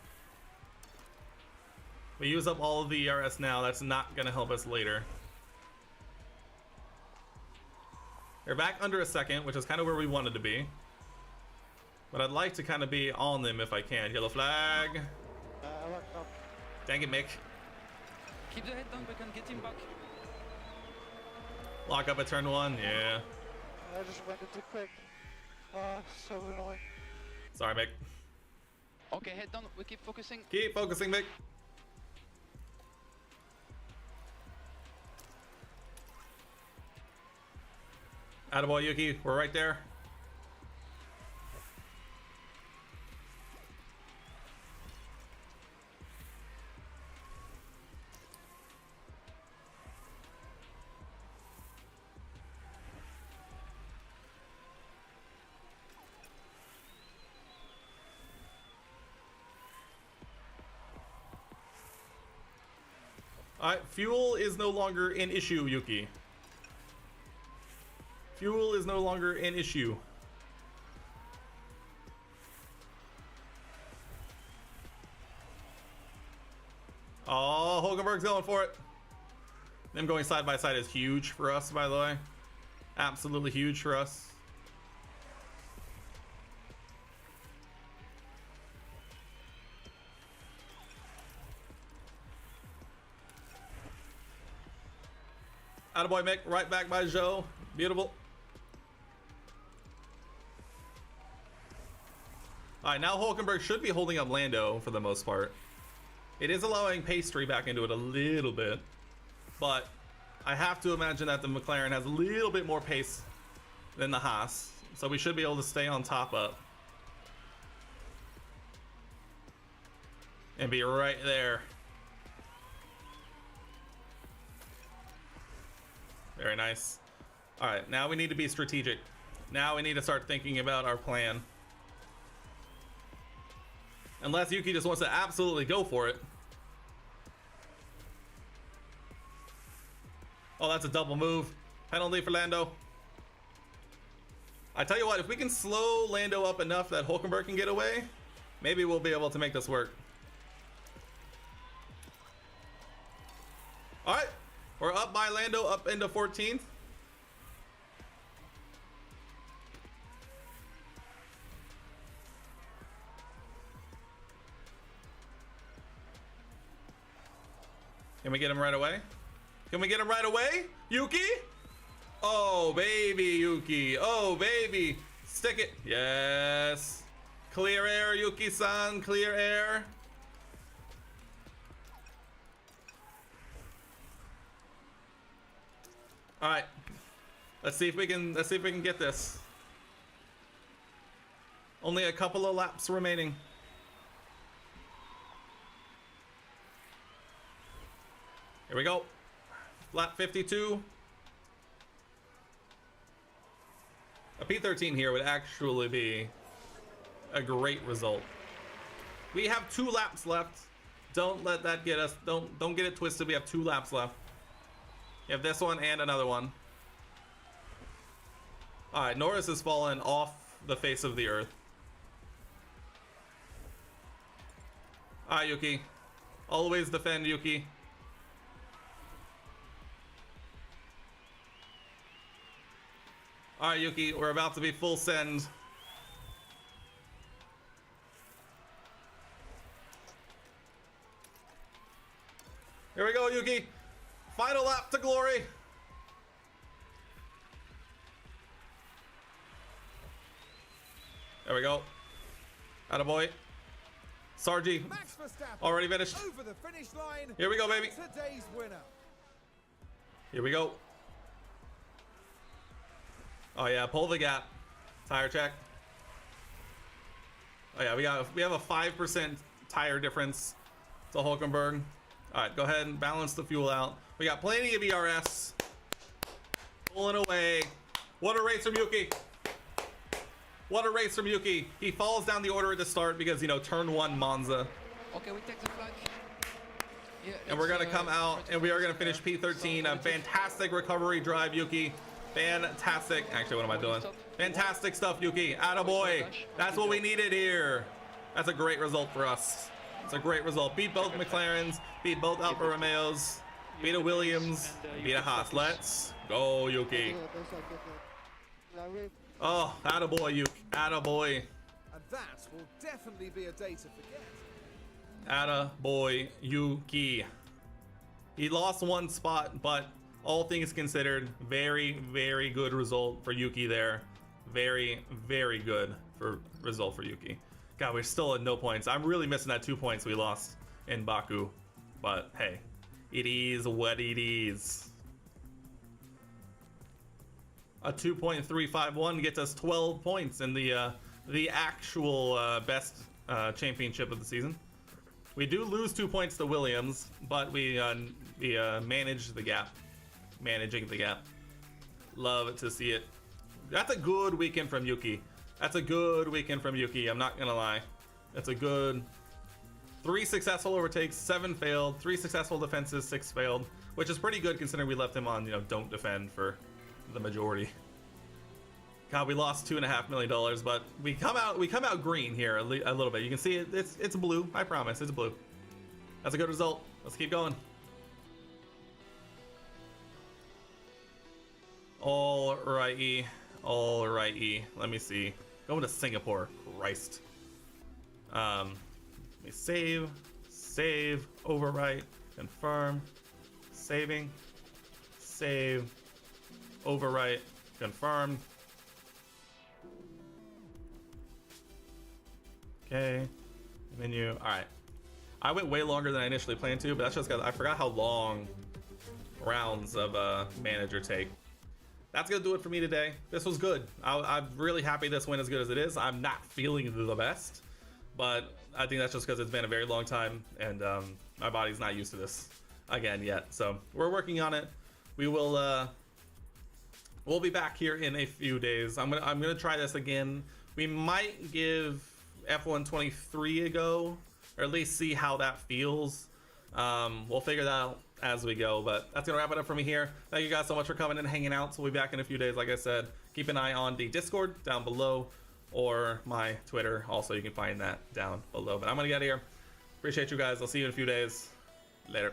We use up all of the ERS now, that's not gonna help us later. They're back under a second, which is kind of where we wanted to be. But I'd like to kind of be on them if I can. Yellow flag. I locked up. Dang it, Mick. Keep the head down, we can get him back. Lock up at turn 1, yeah. I just went in too quick. So annoying. Sorry, Mick. Okay, head down, we keep focusing. Keep focusing, Mick. Attaboy, Yuki, we're right there. Alright, fuel is no longer an issue, Yuki. Fuel is no longer an issue. Oh, Hulkenberg's going for it. Them going side by side is huge for us, by the way. Absolutely huge for us. Attaboy, Mick, right back by Joe. Beautiful. Alright, now Hulkenberg should be holding up Lando for the most part. It is allowing pastry back into it a little bit, but I have to imagine that the McLaren has a little bit more pace than the Haas, so we should be able to stay on top up and be right there. Very nice. All right, now we need to be strategic. Now we need to start thinking about our plan. Unless Yuki just wants to absolutely go for it. Oh, that's a double move. Penalty for Lando. I tell you what, if we can slow Lando up enough that Hulkenberg can get away, maybe we'll be able to make this work. All right, we're up by Lando, up into 14th. Can we get him right away? Can we get him right away? Yuki? Oh, baby, Yuki. Oh, baby. Stick it. Yes. Clear air, Yuki-san. Clear air. All right. Let's see if we can get this. Only a couple of laps remaining. Here we go. Lap 52. A P13 here would actually be a great result. We have 2 laps left. Don't let that get us. Don't get it twisted. We have 2 laps left. You have this one and another one. All right, Norris has fallen off the face of the earth. All right, Yuki. Always defend, Yuki. All right, Yuki, we're about to be full send. Here we go, Yuki. Final lap to glory. There we go. Attaboy. Sargi. Max Verstappen Already finished. over the finish line. Here we go, baby. Today's winner. Here we go. Oh yeah, pull the gap. Tire check. Oh yeah, we have a 5% tire difference to Hulkenberg. All right, go ahead and balance the fuel out. We got plenty of ERS. Pulling away. What a race from Yuki. What a race from Yuki. He falls down the order at the start because, you know, turn 1 Monza. Okay, we take the flag. Yeah, And we're gonna come out and we are gonna finish P13. A fantastic recovery drive, Yuki. Fantastic. Actually, what am I doing? Fantastic stuff, Yuki. Attaboy. That's what we needed here. That's a great result for us. It's a great result. Beat both McLarens, beat both Alfa Romeos, beat a Williams, beat a Haas. Let's go, Yuki. Oh, attaboy, Yuki. Attaboy. And that will definitely be a day to forget. Attaboy, Yuki. He lost 1 spot, but all things considered, very, very good result for Yuki there. Very, very good result for Yuki. God, we're still at no points. I'm really missing that 2 points we lost in Baku. But hey, it is what it is. A 2.351 gets us 12 points in the actual best championship of the season. We do lose 2 points to Williams, but we manage the gap. Managing the gap. Love to see it. That's a good weekend from Yuki. That's a good weekend from Yuki. I'm not gonna lie. That's a good 3 successful overtakes, 7 failed, 3 successful defenses, 6 failed, which is pretty good considering we left him on, you know, don't defend for the majority. God, we lost $2.5 million, but we come out green here a little bit. You can see it's blue. I promise, it's blue. That's a good result. Let's keep going. Alrighty. Let me see. Going to Singapore. Christ. Let me save, overwrite, confirm, saving, save, overwrite, confirm. Okay. Menu. All right. I went way longer than I initially planned to, but that's just because I forgot how long rounds of manager take. That's gonna do it for me today. This was good. I'm really happy this went as good as it is. I'm not feeling the best, but I think that's just because it's been a very long time and my body's not used to this again yet. So we're working on it. We will we'll be back here in a few days. I'm gonna try this again. We might give F1 23 a go, or at least see how that feels. We'll figure that out as we go, but that's gonna wrap it up for me here. Thank you guys so much for coming and hanging out. So we'll be back in a few days. Like I said, keep an eye on the Discord down below or my Twitter. Also, you can find that down below. But I'm gonna get out of here. Appreciate you guys. I'll see you in a few days. Later.